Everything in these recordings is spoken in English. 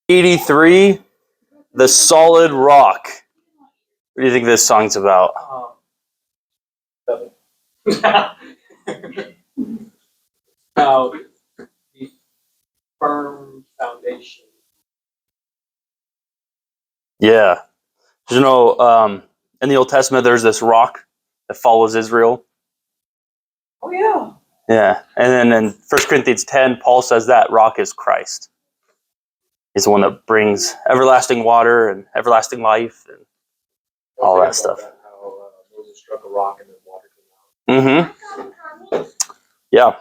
83, The Solid Rock. What do you think this song's about? About the firm foundation. Yeah. You know, in the Old Testament, there's this rock that follows Israel. Oh, yeah. Yeah. And then in 1 Corinthians 10, Paul says that rock is Christ. He's the one that brings everlasting water and everlasting life and all that stuff. How Moses struck a rock and then water came out. Mm-hmm. Yeah.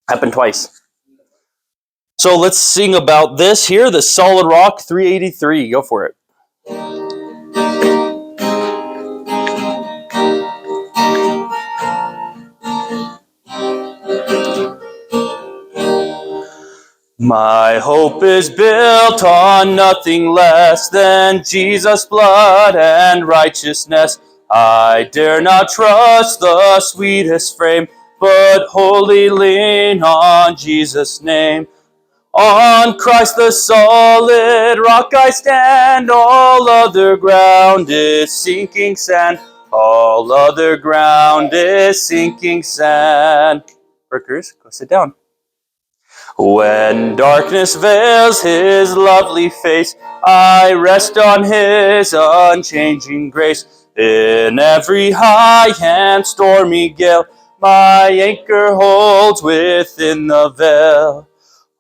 Happened twice. So let's sing about this here, the Solid Rock 383. Go for it. My hope is built on nothing less than Jesus' blood and righteousness. I dare not trust the sweetest frame, but wholly lean on Jesus' name. On Christ the solid rock I stand, all other ground is sinking sand. All other ground is sinking sand. Workers, go sit down. When darkness veils his lovely face, I rest on his unchanging grace. In every high and stormy gale, my anchor holds within the veil.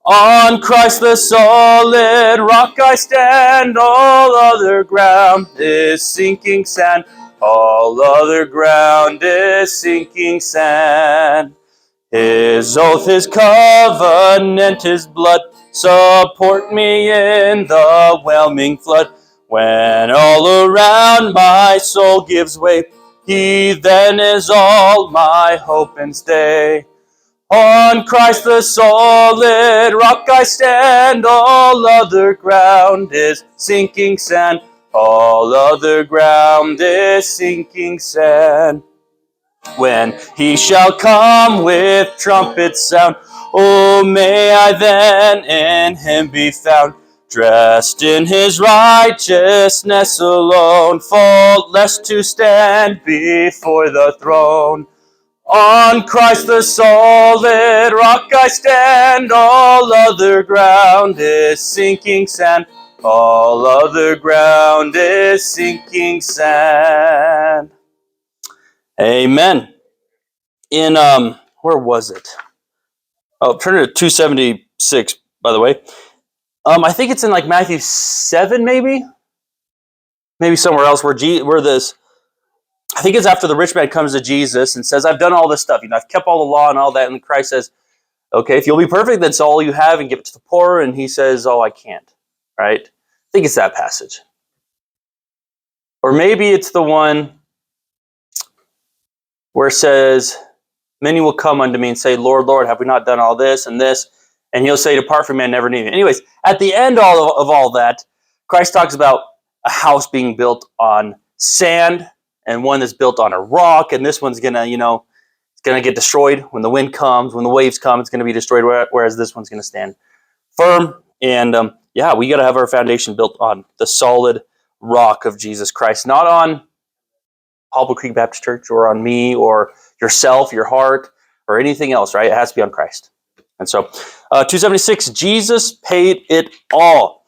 On Christ the solid rock I stand, all other ground is sinking sand. All other ground is sinking sand. His oath, his covenant, his blood support me in the whelming flood. When all around my soul gives way, he then is all my hope and stay. On Christ the solid rock I stand, all other ground is sinking sand. All other ground is sinking sand. When he shall come with trumpet sound, oh, may I then in him be found, dressed in his righteousness alone, faultless to stand before the throne. On Christ the solid rock I stand, all other ground is sinking sand. All other ground is sinking sand. Amen. In where was it? Oh, turn to 276, by the way. I think it's in like Matthew 7, maybe somewhere else where this. I think it's after the rich man comes to Jesus and says, "I've done all this stuff. I've kept all the law and all that." And Christ says, "Okay, if you'll be perfect, that's all you have, and give it to the poor." And he says, "Oh, I can't." Right? I think it's that passage, or maybe it's the one where it says, "Many will come unto me and say, Lord, Lord, have we not done all this and this?" And he'll say, "Depart from me, I never knew you." Anyways, at the end of all that, Christ talks about a house being built on sand and one that's built on a rock, and this one's gonna, it's gonna get destroyed when the wind comes, when the waves come, it's gonna be destroyed, whereas this one's gonna stand firm. And we gotta have our foundation built on the solid rock of Jesus Christ, not on Hobble Creek Baptist Church or on me or yourself, your heart, or anything else, right? It has to be on Christ. And so, 276, Jesus paid it all.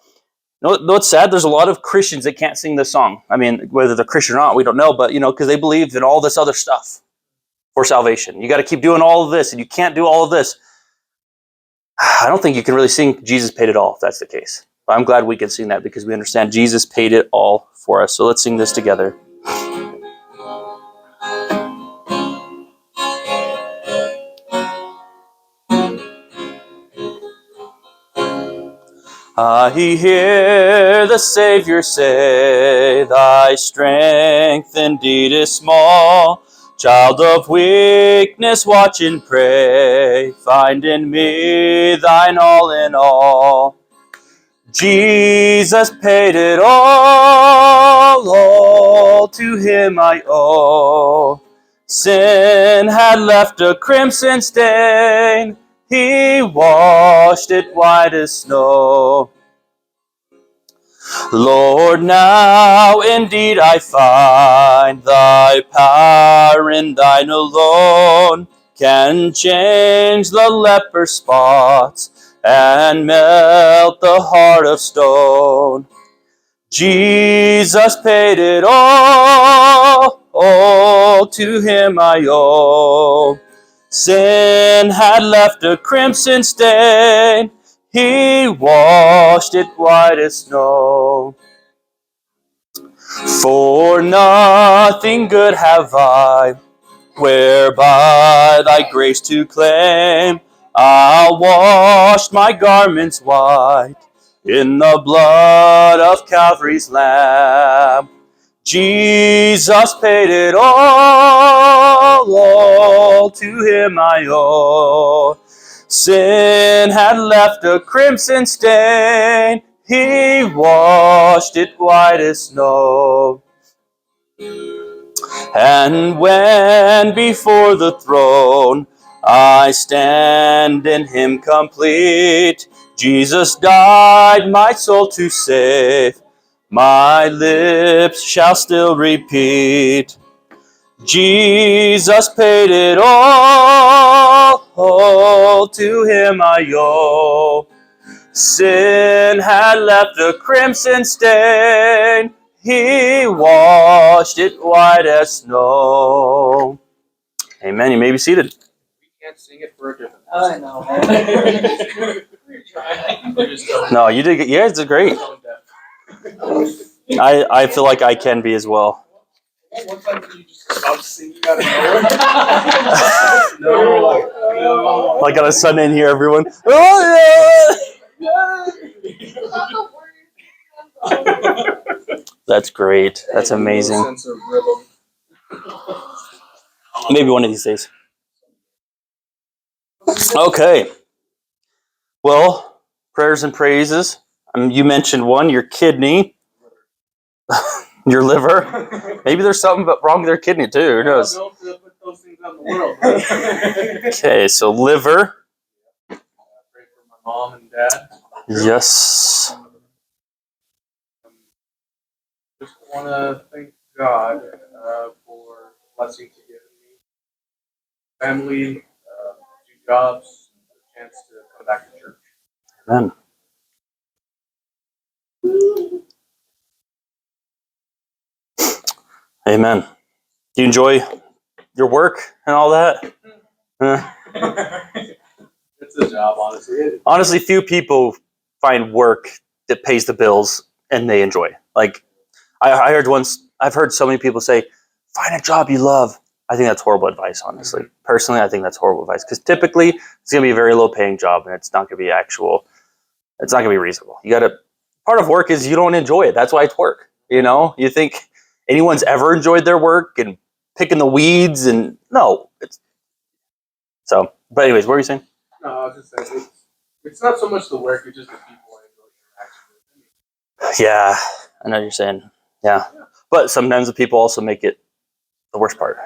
You know what's sad? There's a lot of Christians that can't sing this song. I mean, whether they're Christian or not, we don't know, but, because they believe in all this other stuff for salvation. You got to keep doing all of this, and you can't do all of this. I don't think you can really sing Jesus paid it all, if that's the case. But I'm glad we can sing that because we understand Jesus paid it all for us. So let's sing this together. I hear the Savior say, "Thy strength indeed is small. Child of weakness, watch and pray. Find in me thine all in all." Jesus paid it all to him I owe. Sin had left a crimson stain, He washed it white as snow. Lord, now indeed I find thy power in thine alone can change the leper's spots and melt the heart of stone. Jesus paid it all to him I owe. Sin had left a crimson stain, he washed it white as snow. For nothing good have I, whereby thy grace to claim. I'll wash my garments white in the blood of Calvary's Lamb. Jesus paid it all to him I owe. Sin had left a crimson stain, he washed it white as snow. And when before the throne I stand in him complete, Jesus died my soul to save, my lips shall still repeat. Jesus paid it all to him I owe. Sin had left a crimson stain, he washed it white as snow. Amen. You may be seated. We can't sing it for a different. I know, man. No, you did. You guys did great. I feel like I can be as well. One time did you just stop singing out of nowhere? No. Like on a Sunday in here, everyone. Oh yeah. That's great. That's amazing. Sense of rhythm. Maybe one of these days. Okay. Well, prayers and praises. You mentioned one, your kidney, your liver. Maybe there's something wrong with your kidney too. Who knows? I don't know if put those things out in the world. Okay, so liver. Pray for my mom and dad. Yes. Just want to thank God for blessings He given me, family, 2 jobs, a chance to come back to church. Amen. Amen. Do you enjoy your work and all that? It's a job, honestly. Honestly, few people find work that pays the bills and they enjoy. Like I heard once, I've heard so many people say, find a job you love. I think that's horrible advice, honestly. Personally, I think that's horrible advice because typically it's going to be a very low paying job and it's not going to be it's not going to be reasonable. Part of work is you don't enjoy it. That's why it's work. You know, you think anyone's ever enjoyed their work and picking the weeds and no. But anyways, what were you saying? No, I was just saying, it's not so much the work, it's just the people I enjoy interacting with. Yeah, I know what you're saying. Yeah. But sometimes the people also make it the worst part.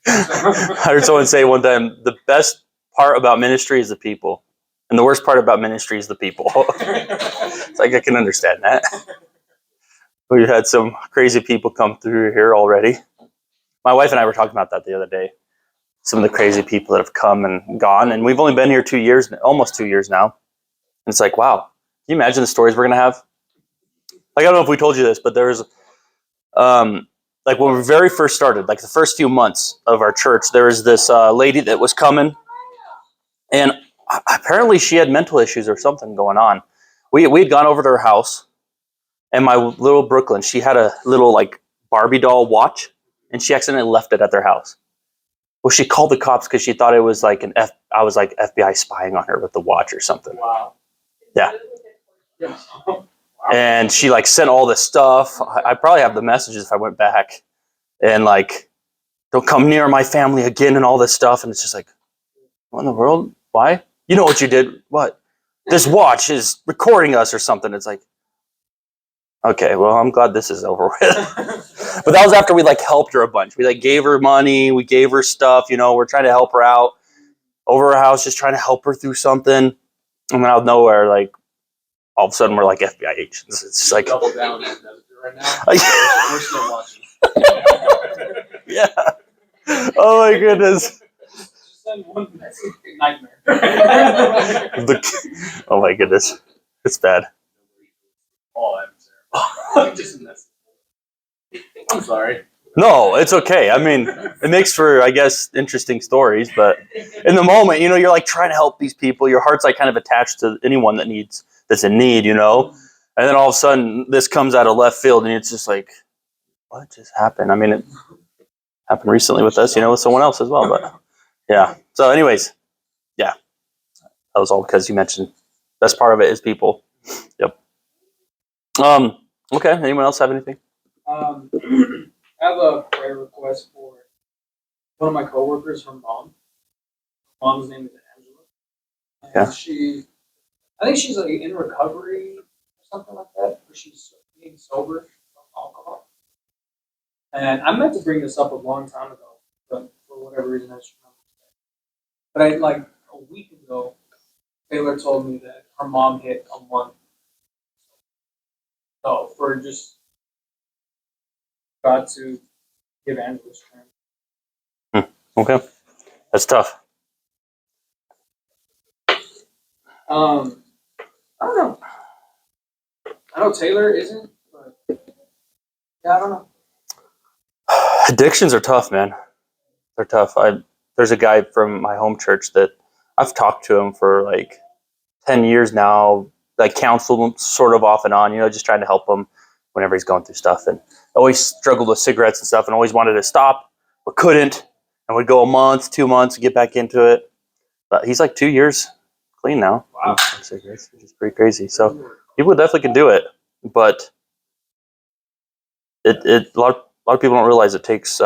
I heard someone say one time, the best part about ministry is the people. And the worst part about ministry is the people. It's like, I can understand that. We've had some crazy people come through here already. My wife and I were talking about that the other day. Some of the crazy people that have come and gone. And we've only been here 2 years, almost 2 years now. And it's like, wow, can you imagine the stories we're going to have? Like, I don't know if we told you this, but there was, like when we very first started, like the first few months of our church, there was this lady that was coming. And apparently she had mental issues or something going on. We had gone over to her house. And my little Brooklyn, she had a little like Barbie doll watch. And she accidentally left it at their house. Well, she called the cops because she thought it was like I was like FBI spying on her with the watch or something. Wow. Yeah. Wow. And she like sent all this stuff. I probably have the messages if I went back and like, don't come near my family again and all this stuff. And it's just like, what in the world? Why? You know what you did? What? This watch is recording us or something. It's like, okay, well, I'm glad this is over with. But that was after we like helped her a bunch. We like gave her money. We gave her stuff, you know, we're trying to help her out. over her house, just trying to help her through something. And then out of nowhere, like, all of a sudden, we're like FBI agents. It's just like... Double down right now. We're still watching. Yeah. Oh, my goodness. Just send one message. Nightmare. Oh, my goodness. It's bad. Oh, I'm just a mess. I'm sorry. No, it's okay. I mean, it makes for, I guess, interesting stories, but in the moment, you're like trying to help these people. Your heart's like kind of attached to anyone that's in need, And then all of a sudden, this comes out of left field, and it's just like, what just happened? I mean, it happened recently with us, with someone else as well, but yeah. So anyways, yeah, that was all because you mentioned best part of it is people. Yep. Okay. Anyone else have anything? I have a prayer request for one of my coworkers, her mom. Mom's name is Angela. And I think she's like in recovery or something like that, or she's being sober from alcohol. And I meant to bring this up a long time ago, but for whatever reason I just remember. But like a week ago, Taylor told me that her mom hit a month. So for just God to give Angela strength. Okay. That's tough. I don't know. I know Taylor isn't, but yeah, I don't know. Addictions are tough, man. They're tough. There's a guy from my home church that I've talked to him for like 10 years now, like counseled him sort of off and on, just trying to help him whenever he's going through stuff. And always struggled with cigarettes and stuff and always wanted to stop, but couldn't. And would go a month, 2 months, get back into it. But he's like 2 years clean now. Wow. From cigarettes, which is pretty crazy. So people definitely can do it, but a lot of people don't realize it takes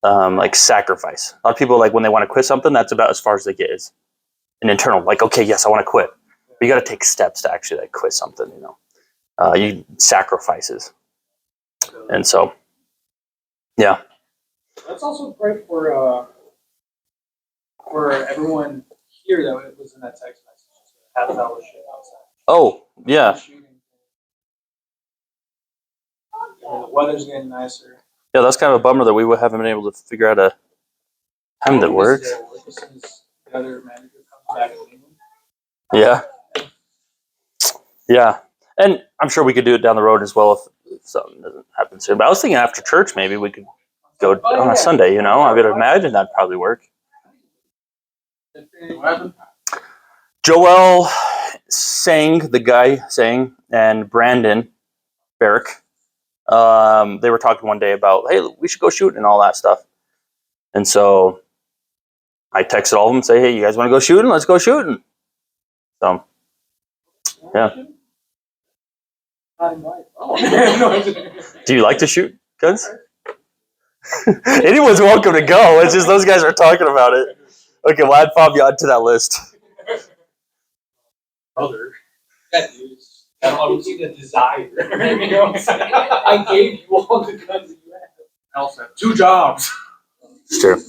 like sacrifice. A lot of people, like when they want to quit something, that's about as far as they get, is an internal, like, okay, yes, I want to quit. But you got to take steps to actually like quit something, you sacrifices. And so, yeah. Let's also pray for everyone here that was in that text message. Have fellowship outside. Oh, yeah. The weather's getting nicer. Yeah, that's kind of a bummer that we haven't been able to figure out a time that works. Since the other manager comes back in England. Yeah. Yeah. And I'm sure we could do it down the road as well if something doesn't happen soon. But I was thinking after church, maybe we could go on a Sunday, I would imagine that'd probably work. Joel the guy sang, and Brandon Barrick, they were talking one day about, hey, we should go shooting and all that stuff. And so I texted all of them and say, hey, you guys want to go shooting? Let's go shooting. So, yeah. Do you like to shoot guns? Anyone's welcome to go. It's just those guys are talking about it. Okay, well, I'd pop you onto that list. Brother. Yeah, dude. I don't see the desire. I gave you all the guns that you had. I also have 2 jobs. It's true.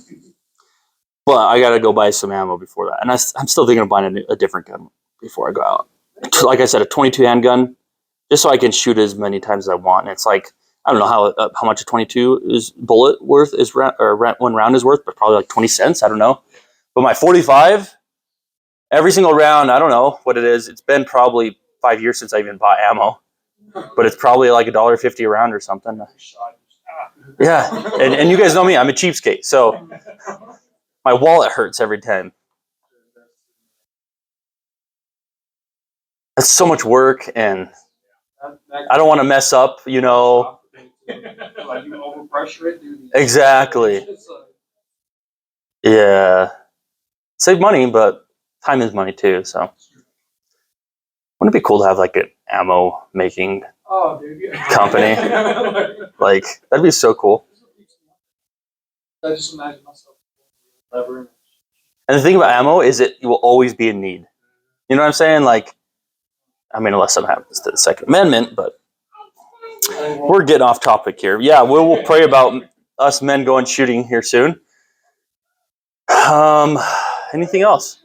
Well, I got to go buy some ammo before that. And I'm still thinking of buying a different gun before I go out. Like I said, a 22 handgun, just so I can shoot as many times as I want. And it's like, I don't know how much a 22 is bullet worth or one round is worth, but probably like 20 cents. I don't know. But my 45, every single round, I don't know what it is. It's been probably 5 years since I even bought ammo, but it's probably like $1.50 a round or something. Yeah, and you guys know me. I'm a cheapskate, so my wallet hurts every time. That's so much work, and I don't want to mess up, Like you overpressure it, dude. Exactly. Yeah. Save money, but time is money too, so. Wouldn't it be cool to have like an ammo making company? Like, that'd be so cool. I just imagine myself. And the thing about ammo is you will always be in need. You know what I'm saying? Like, I mean, unless something happens to the Second Amendment, but we're getting off topic here. Yeah, we'll pray about us men going shooting here soon. Anything else?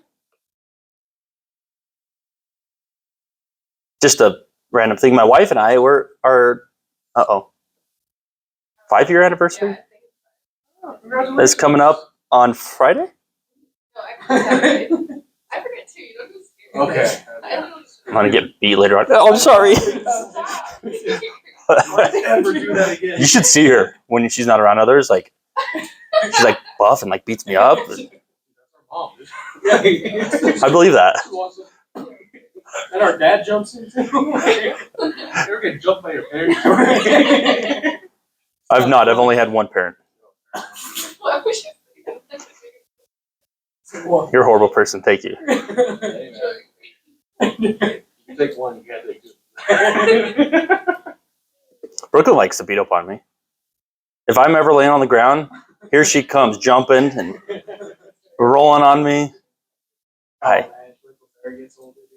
Just a random thing. My wife and I were our 5-year anniversary is coming up on Friday. I forget too. You don't just Okay. I'm gonna get beat later on. Oh, I'm sorry. Never do that again. You should see her when she's not around others. Like she's like buff and like beats me up. I believe that. And our dad jumps in too. You ever get jumped by your parents? I've not. I've only had one parent. You're a horrible person. Thank you. You take one, you gotta take two. Brooklyn likes to beat up on me. If I'm ever laying on the ground, here she comes jumping and rolling on me. Hi.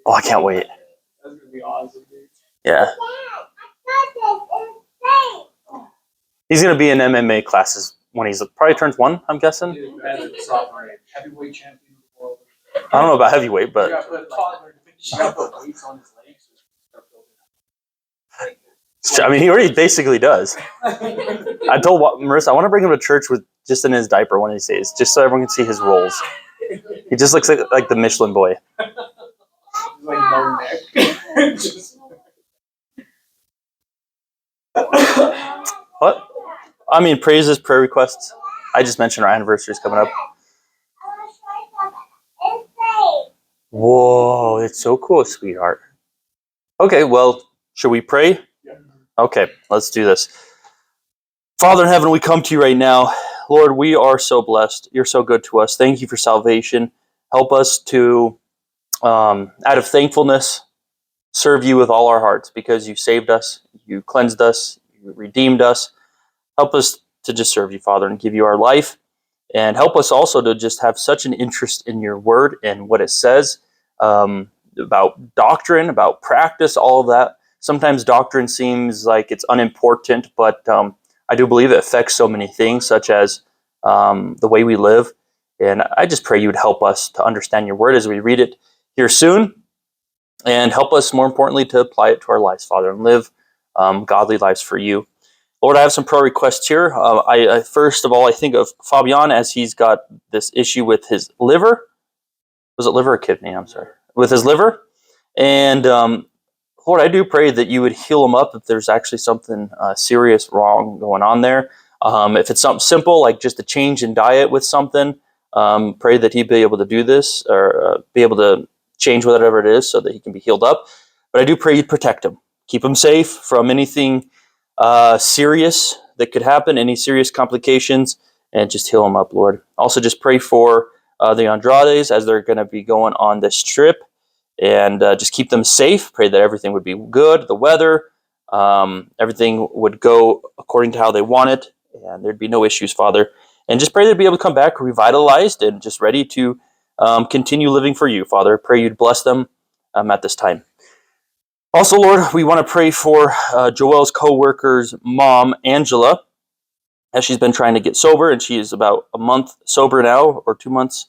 Oh, I can't wait. That's gonna be awesome, dude. Yeah. He's gonna be in MMA classes when he's probably turns 1. I'm guessing. Heavyweight champion of the world. I don't know about heavyweight, but You gotta put weights on his legs. I mean, he already basically does. I told Marissa I want to bring him to church with just in his diaper one of these days, just so everyone can see his rolls. He just looks like the Michelin boy. Like no neck. What? I mean, praises, prayer requests. I just mentioned our anniversary is coming up. Whoa, it's so cool, sweetheart. Okay, well, should we pray? Okay, let's do this. Father in heaven, we come to you right now. Lord, we are so blessed. You're so good to us. Thank you for salvation. Help us to, out of thankfulness, serve you with all our hearts because you saved us, you cleansed us, you redeemed us. Help us to just serve you, Father, and give you our life. And help us also to just have such an interest in your word and what it says about doctrine, about practice, all of that. Sometimes doctrine seems like it's unimportant, but I do believe it affects so many things, such as the way we live. And I just pray you would help us to understand your word as we read it here soon, and help us, more importantly, to apply it to our lives, Father, and live godly lives for you. Lord, I have some prayer requests here. I first of all, I think of Fabian as he's got this issue with his liver. Was it liver or kidney? I'm sorry. With his liver. And Lord, I do pray that you would heal him up if there's actually something serious wrong going on there. If it's something simple, like just a change in diet with something, pray that he'd be able to do this or be able to change whatever it is so that he can be healed up. But I do pray you'd protect him. Keep him safe from anything serious that could happen, any serious complications, and just heal them up, Lord. Also, just pray for the Andrades as they're going to be going on this trip, and just keep them safe. Pray that everything would be good, the weather, everything would go according to how they want it, and there'd be no issues, Father. And just pray they'd be able to come back revitalized and just ready to continue living for you, Father. Pray you'd bless them at this time. Also, Lord, we want to pray for Joelle's co-worker's mom, Angela, as she's been trying to get sober, and she is about a month sober now, or 2 months.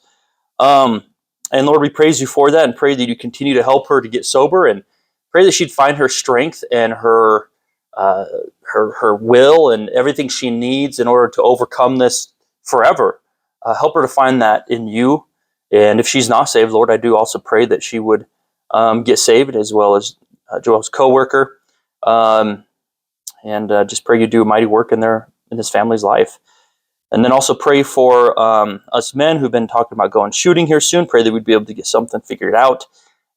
And Lord, we praise you for that, and pray that you continue to help her to get sober, and pray that she'd find her strength and her will and everything she needs in order to overcome this forever. Help her to find that in you. And if she's not saved, Lord, I do also pray that she would get saved, as well as Joel's co-worker, and just pray you do a mighty work in his family's life. And then also pray for us men who've been talking about going shooting here soon. Pray that we'd be able to get something figured out,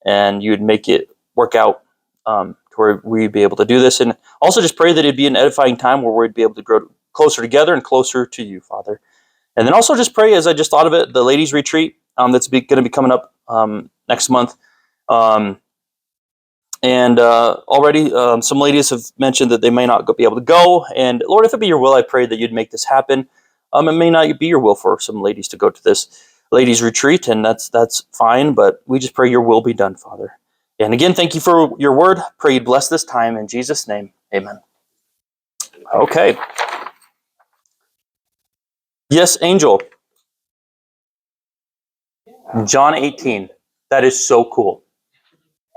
and you'd make it work out to where we'd be able to do this. And also just pray that it'd be an edifying time where we'd be able to grow closer together and closer to you, Father. And then also just pray, as I just thought of it, the ladies' retreat that's going to be coming up next month. And already some ladies have mentioned that they may not be able to go. And Lord, if it be your will, I pray that you'd make this happen. It may not be your will for some ladies to go to this ladies' retreat, and that's fine. But we just pray your will be done, Father. And again, thank you for your word. Pray you'd bless this time. In Jesus' name, amen. Okay. Yes, Angel. John 18. That is so cool.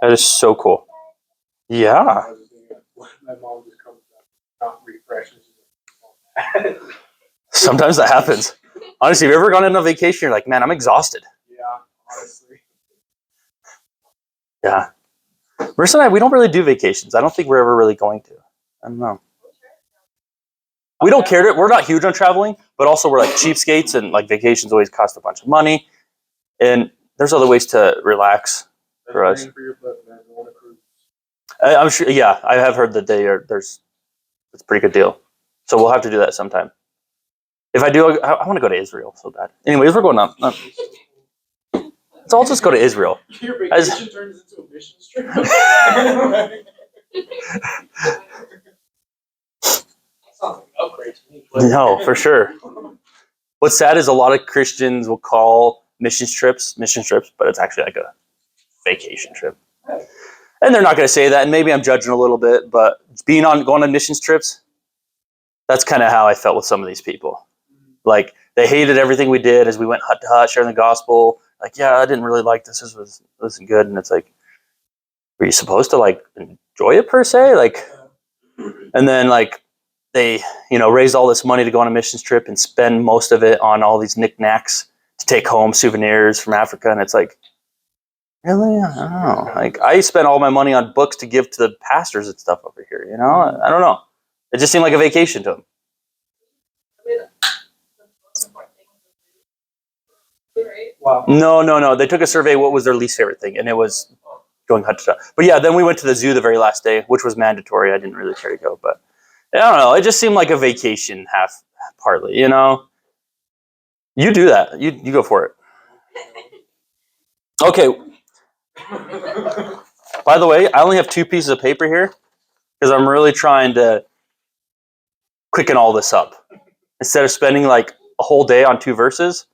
That is so cool. Yeah. My mom just comes up, not refreshing. Sometimes that happens. Honestly, have you ever gone on a vacation? You're like, man, I'm exhausted. Yeah, honestly. Yeah. Marissa and I, we don't really do vacations. I don't think we're ever really going to. I don't know. We don't care to. We're not huge on traveling, but also we're like cheapskates, and like vacations always cost a bunch of money. And there's other ways to relax for us. For your foot, man. On a cruise. I'm sure. Yeah, I have heard that there's it's a pretty good deal. So we'll have to do that sometime. If I do, I want to go to Israel so bad. Anyways, we're going on. Let's all just go to Israel. Your vacation turns into a mission trip. Sounds like an upgrade to me. No, for sure. What's sad is a lot of Christians will call mission trips, but it's actually like a vacation trip. And they're not going to say that, and maybe I'm judging a little bit, but going on missions trips, that's kind of how I felt with some of these people. Like, they hated everything we did as we went hut to hut, sharing the gospel. Like, yeah, I didn't really like this. This wasn't good. And it's like, were you supposed to, like, enjoy it per se? Like, and then, like, they, raised all this money to go on a missions trip and spend most of it on all these knickknacks to take home, souvenirs from Africa. And it's like, really? I don't know. Like, I spent all my money on books to give to the pastors and stuff over here, I don't know. It just seemed like a vacation to them. Wow. No. They took a survey, what was their least favorite thing, and it was going hut to hut. But yeah, then we went to the zoo the very last day, which was mandatory. I didn't really care to go, but I don't know. It just seemed like a vacation partly, You do that. You go for it. Okay. By the way, I only have 2 pieces of paper here because I'm really trying to quicken all this up instead of spending like a whole day on 2 verses.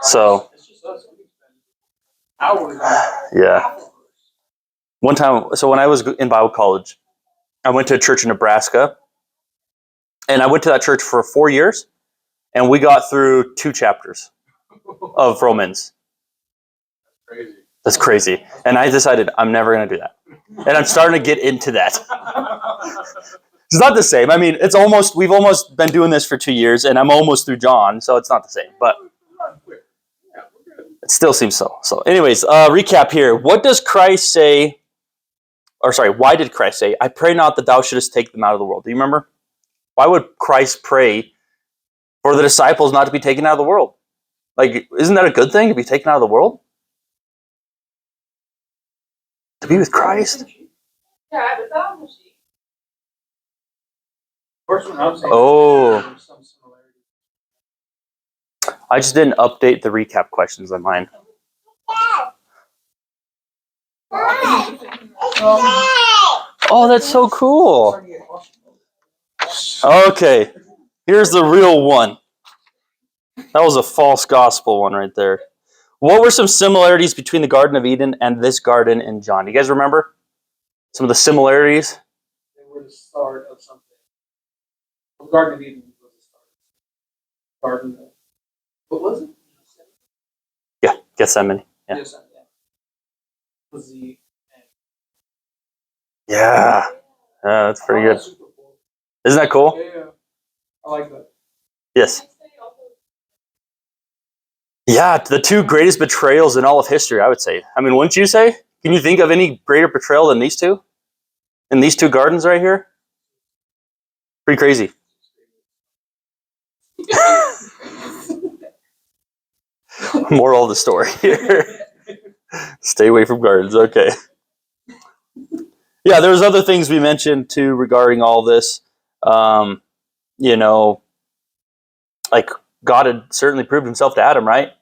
So, yeah. One time, so when I was in Bible college, I went to a church in Nebraska, and I went to that church for 4 years, and we got through 2 chapters of Romans. Crazy. That's crazy. And I decided I'm never going to do that. And I'm starting to get into that. It's not the same. I mean, we've almost been doing this for 2 years, and I'm almost through John, so it's not the same. But it still seems so. So anyways, recap here. What does Christ say? Or sorry, why did Christ say, I pray not that thou shouldest take them out of the world? Do you remember? Why would Christ pray for the disciples not to be taken out of the world? Like, isn't that a good thing to be taken out of the world? To be with Christ? Yeah, I was on the sheet. Oh. I just didn't update the recap questions on mine. Oh, that's so cool. Okay, here's the real one. That was a false gospel one right there. What were some similarities between the Garden of Eden and this garden in John? Do you guys remember some of the similarities? They were the start of something. The Garden of Eden was the start. Garden of, what was it? Yeah, Gethsemane. Yeah. Yes, yeah. Was the end. Yeah, that's pretty good. Isn't that cool? Yeah. I like that. Yes. Yeah, the 2 greatest betrayals in all of history, I would say. I mean, wouldn't you say? Can you think of any greater betrayal than these 2? In these 2 gardens right here? Pretty crazy. Moral of the story here. Stay away from gardens, okay. Yeah, there was other things we mentioned too regarding all this. Like God had certainly proved himself to Adam, right?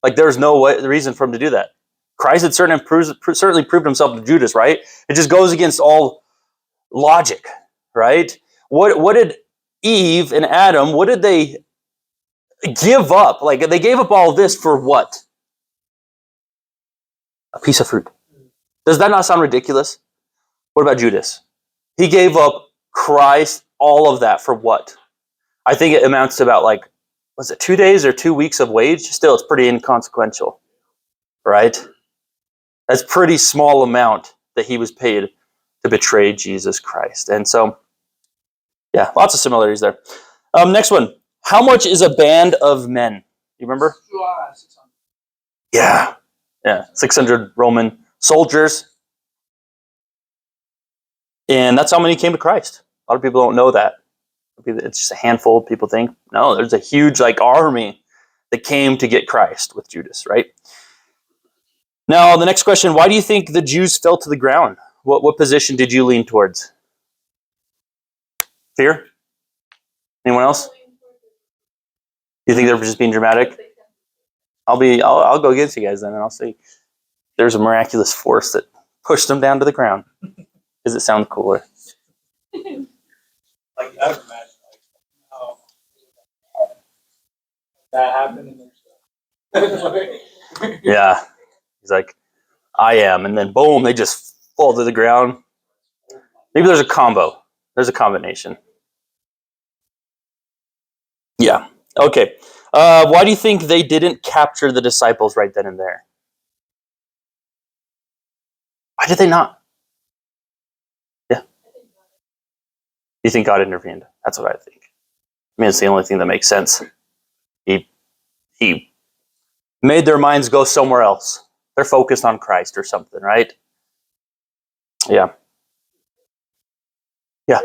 Like there was no reason for him to do that. Christ had certainly proved himself to Judas, right? It just goes against all logic, right? What did Eve and Adam, what did they give up? Like they gave up all of this for what? A piece of fruit. Does that not sound ridiculous? What about Judas? He gave up Christ, all of that for what? I think it amounts to about like was it 2 days or 2 weeks of wage? Still, it's pretty inconsequential, right? That's a pretty small amount that he was paid to betray Jesus Christ. And so, yeah, lots of similarities there. Next one. How much is a band of men? You remember? 600. Yeah, 600 Roman soldiers. And that's how many came to Christ. A lot of people don't know that. It's just a handful of people think. No, there's a huge army that came to get Christ with Judas, right? Now, the next question, why do you think the Jews fell to the ground? What position did you lean towards? Fear? Anyone else? You think they're just being dramatic? I'll go against you guys then, and I'll say there's a miraculous force that pushed them down to the ground. Does it sound cooler? Like, I would imagine, that happened and Yeah. He's like, I am. And then boom, they just fall to the ground. Maybe there's a combo. There's a combination. Yeah. Okay. Why do you think they didn't capture the disciples right then and there? Why did they not? Yeah. You think God intervened? That's what I think. I mean, it's the only thing that makes sense. He made their minds go somewhere else. They're focused on Christ or something, right? Yeah. Yeah.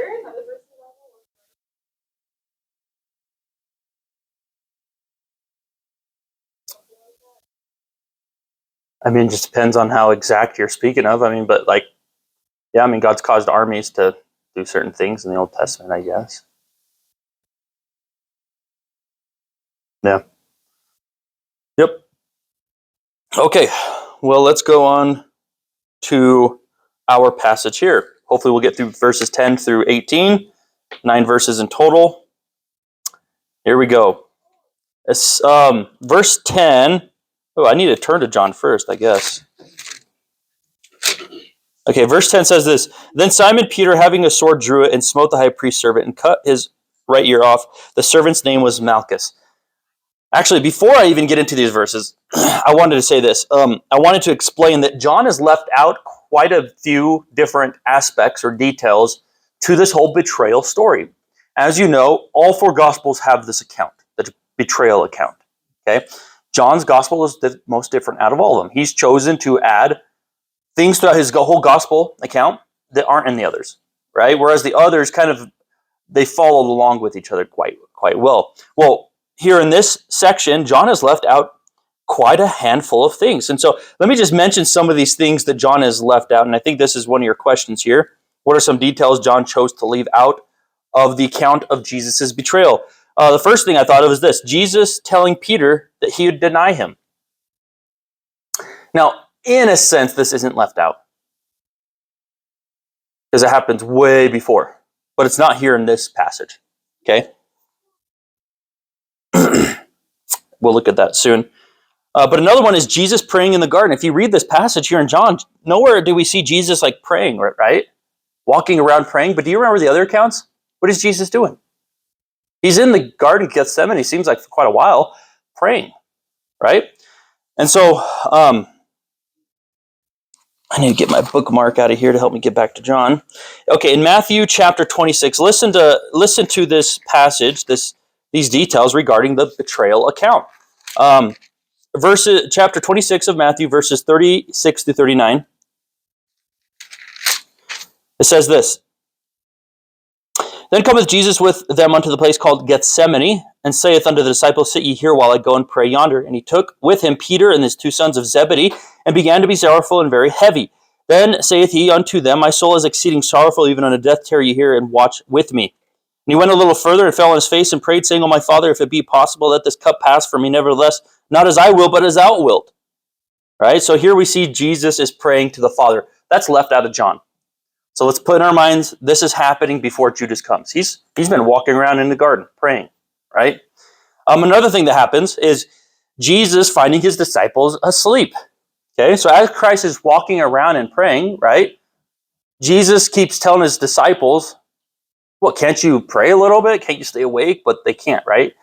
I mean, it just depends on how exact you're speaking of. I mean, but God's caused armies to do certain things in the Old Testament, I guess. Yeah. Yep. Okay. Well, let's go on to our passage here. Hopefully we'll get through verses 10 through 18, 9 verses in total. Here we go. It's, verse 10. Oh, I need to turn to John first, I guess. Okay, verse 10 says this. Then Simon Peter, having a sword, drew it and smote the high priest's servant and cut his right ear off. The servant's name was Malchus. Actually, before I even get into these verses, I wanted to say this. I wanted to explain that John has left out quite a few different aspects or details to this whole betrayal story. As you know, all four Gospels have this account, the betrayal account. Okay, John's Gospel is the most different out of all of them. He's chosen to add things throughout his whole Gospel account that aren't in the others, right? Whereas the others they followed along with each other quite well. Well, here in this section, John has left out quite a handful of things. And so let me just mention some of these things that John has left out. And I think this is one of your questions here. What are some details John chose to leave out of the account of Jesus' betrayal? The first thing I thought of is this: Jesus telling Peter that he would deny him. Now, in a sense, this isn't left out because it happens way before, but it's not here in this passage. Okay? We'll look at that soon. But another one is Jesus praying in the garden. If you read this passage here in John, nowhere do we see Jesus praying, right? Walking around praying. But do you remember the other accounts? What is Jesus doing? He's in the Garden of Gethsemane, seems like for quite a while, praying, right? And so I need to get my bookmark out of here to help me get back to John. Okay, in Matthew chapter 26, listen to this passage, these details regarding the betrayal account. Chapter 26 of Matthew, verses 36 to 39. It says this: Then cometh Jesus with them unto the place called Gethsemane, and saith unto the disciples, Sit ye here while I go and pray yonder. And he took with him Peter and his two sons of Zebedee, and began to be sorrowful and very heavy. Then saith he unto them, My soul is exceeding sorrowful, even unto death. Tarry ye here, and watch with me. And he went a little further, and fell on his face, and prayed, saying, O my Father, if it be possible, let this cup pass from me. Nevertheless, not as I will, but as thou wilt. Right? So here we see Jesus is praying to the Father. That's left out of John. So let's put in our minds, this is happening before Judas comes. He's been walking around in the garden praying, right? Another thing that happens is Jesus finding his disciples asleep. Okay, so as Christ is walking around and praying, right, Jesus keeps telling his disciples, well, can't you pray a little bit? Can't you stay awake? But they can't, right?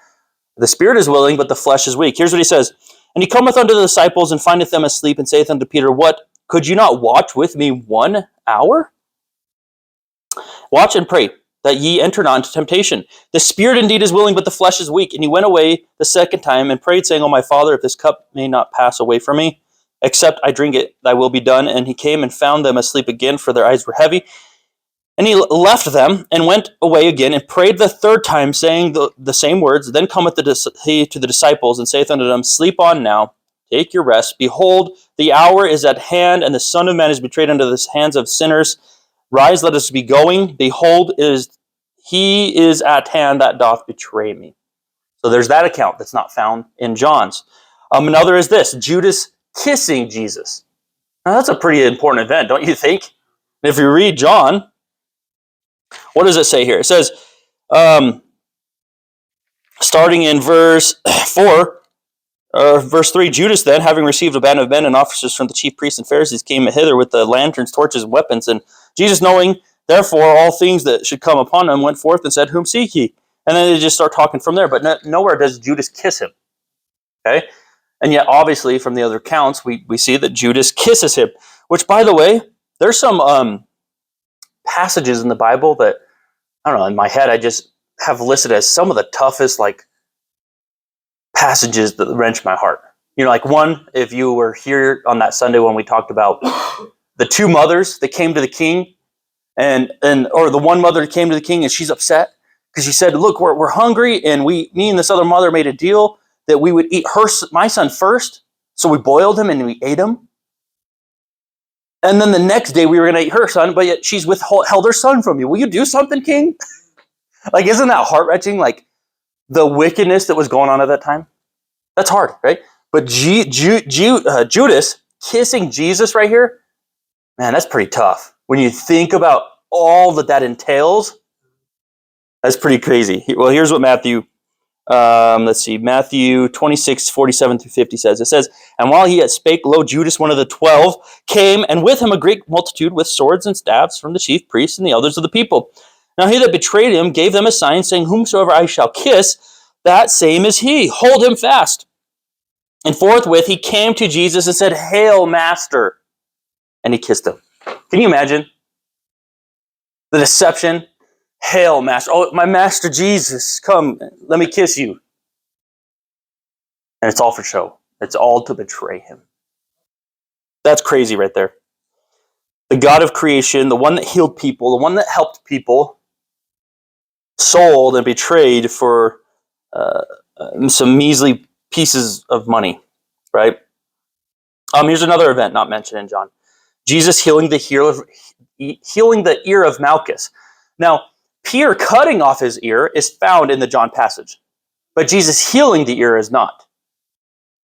The spirit is willing, but the flesh is weak. Here's what he says. And he cometh unto the disciples, and findeth them asleep, and saith unto Peter, What, could you not watch with me 1 hour? Watch and pray, that ye enter not into temptation. The spirit indeed is willing, but the flesh is weak. And he went away the second time, and prayed, saying, O my Father, if this cup may not pass away from me, except I drink it, thy will be done. And he came and found them asleep again, for their eyes were heavy. And he left them, and went away again, and prayed the third time, saying the same words. Then cometh he to the disciples, and saith unto them, Sleep on now, take your rest. Behold, the hour is at hand, and the Son of Man is betrayed into the hands of sinners. Rise, let us be going. Behold, he is at hand that doth betray me. So there's that account that's not found in John's. Another is this, Judas kissing Jesus. Now that's a pretty important event, don't you think? If you read John, what does it say here? It says, starting in verse 4, verse 3, Judas then, having received a band of men and officers from the chief priests and Pharisees, came hither with the lanterns, torches, and weapons. And Jesus, knowing, therefore, all things that should come upon him, went forth and said, Whom seek ye? And then they just start talking from there. But nowhere does Judas kiss him. Okay? And yet, obviously, from the other accounts, we see that Judas kisses him. Which, by the way, there's some passages in the Bible that, I don't know, in my head, I just have listed as some of the toughest, passages that wrench my heart. One, if you were here on that Sunday when we talked about the two mothers that came to the king, or the one mother that came to the king and she's upset because she said, look, we're hungry, and me and this other mother made a deal that we would eat my son first, so we boiled him and we ate him. And then the next day we were going to eat her son, but yet she's withheld her son from you. Will you do something, king? Isn't that heart-wrenching? The wickedness that was going on at that time? That's hard, right? But Judas kissing Jesus right here, man, that's pretty tough. When you think about all that entails, that's pretty crazy. Well, here's what Matthew 26, 47 through 50 says. It says, And while he yet spake, lo, Judas, one of the 12, came, and with him a great multitude with swords and staves from the chief priests and the elders of the people. Now he that betrayed him gave them a sign, saying, Whomsoever I shall kiss, that same is he. Hold him fast. And forthwith he came to Jesus and said, Hail, Master. And he kissed him. Can you imagine the deception? Hail, Master. Oh, my Master Jesus, come, let me kiss you. And it's all for show. It's all to betray him. That's crazy right there. The God of creation, the one that healed people, the one that helped people, sold and betrayed for some measly pieces of money, right? Here's another event not mentioned in John. Jesus healing the ear of Malchus. Now, Peter cutting off his ear is found in the John passage, but Jesus healing the ear is not.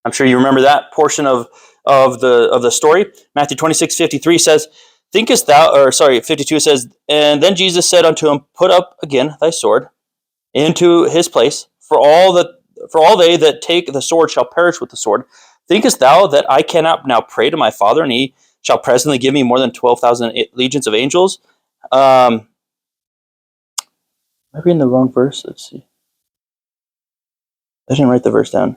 I'm sure you remember that portion of the story. Matthew 26:53 says, 52 says, And then Jesus said unto him, Put up again thy sword into his place, for all they that take the sword shall perish with the sword. Thinkest thou that I cannot now pray to my Father, and he shall presently give me more than 12,000 legions of angels? Am I reading the wrong verse? Let's see. I didn't write the verse down.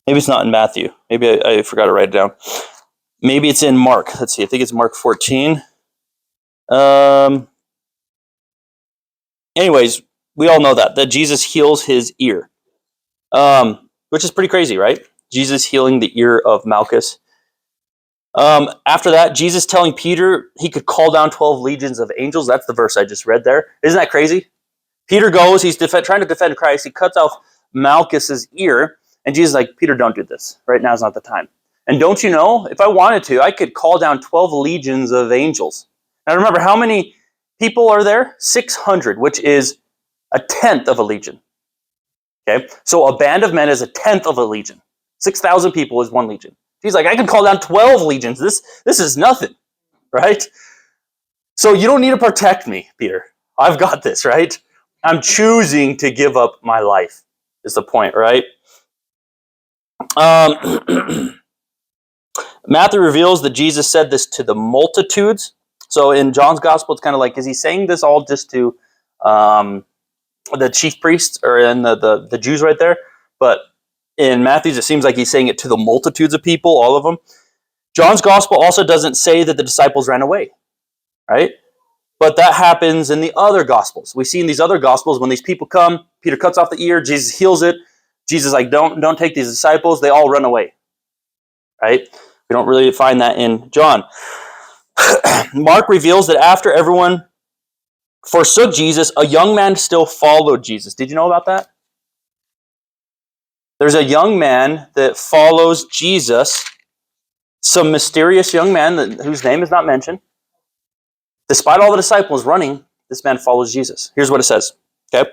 Maybe it's not in Matthew. Maybe I forgot to write it down. Maybe it's in Mark. Let's see. I think it's Mark 14. Anyways, we all know that Jesus heals his ear, which is pretty crazy, right? Jesus healing the ear of Malchus. After that, Jesus telling Peter he could call down 12 legions of angels. That's the verse I just read there. Isn't that crazy? Peter goes, he's trying to defend Christ. He cuts off Malchus's ear, and Jesus is like, Peter, don't do this. Right now is not the time. And don't you know, if I wanted to, I could call down 12 legions of angels. Now remember, how many people are there? 600, which is a tenth of a legion. Okay, so a band of men is a tenth of a legion. 6,000 people is one legion. He's like, I can call down 12 legions. This is nothing, right? So you don't need to protect me, Peter. I've got this, right? I'm choosing to give up my life, is the point, right? Matthew reveals that Jesus said this to the multitudes So in John's gospel, it's kind of like, is he saying this all just to the chief priests or in the Jews right there? But in Matthew's, it seems like he's saying it to the multitudes of people, all of them. John's gospel also doesn't say that the disciples ran away, right? But that happens in the other gospels. We see in these other gospels when these people come, Peter cuts off the ear, Jesus heals it. Jesus is like, don't take these disciples. They all run away, right? We don't really find that in John. Mark reveals that after everyone forsook Jesus, a young man still followed Jesus. Did you know about that? There's a young man that follows Jesus, some mysterious young man whose name is not mentioned. Despite all the disciples running, this man follows Jesus. Here's what it says. Okay.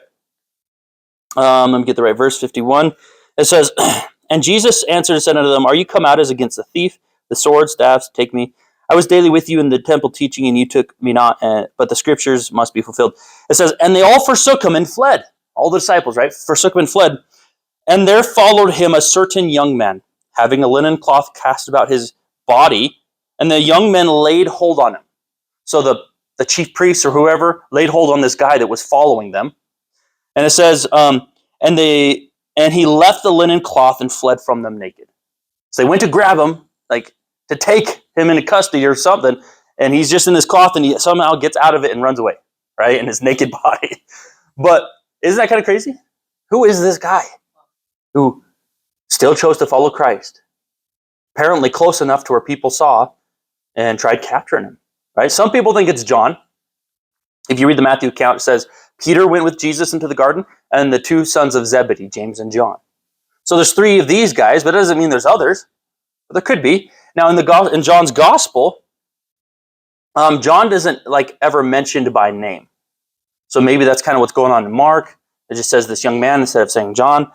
Let me get the right verse, 51. It says, and Jesus answered and said unto them, are you come out as against a thief? The sword, staffs, take me. I was daily with you in the temple teaching, and you took me not, but the scriptures must be fulfilled. It says, and they all forsook him and fled. All the disciples, right? Forsook him and fled. And there followed him a certain young man, having a linen cloth cast about his body, and the young men laid hold on him. So the chief priests or whoever laid hold on this guy that was following them. And it says, and he left the linen cloth and fled from them naked. So they went to grab him, like to take him into custody or something, and he's just in this cloth and he somehow gets out of it and runs away, right? In his naked body. But isn't that kind of crazy? Who is this guy who still chose to follow Christ? Apparently close enough to where people saw and tried capturing him, right? Some people think it's John. If you read the Matthew account, it says Peter went with Jesus into the garden and the two sons of Zebedee, James and John. So there's three of these guys, but it doesn't mean there's others. But there could be. Now in John's gospel, John isn't like ever mentioned by name. So maybe that's kind of what's going on in Mark. It just says this young man instead of saying John.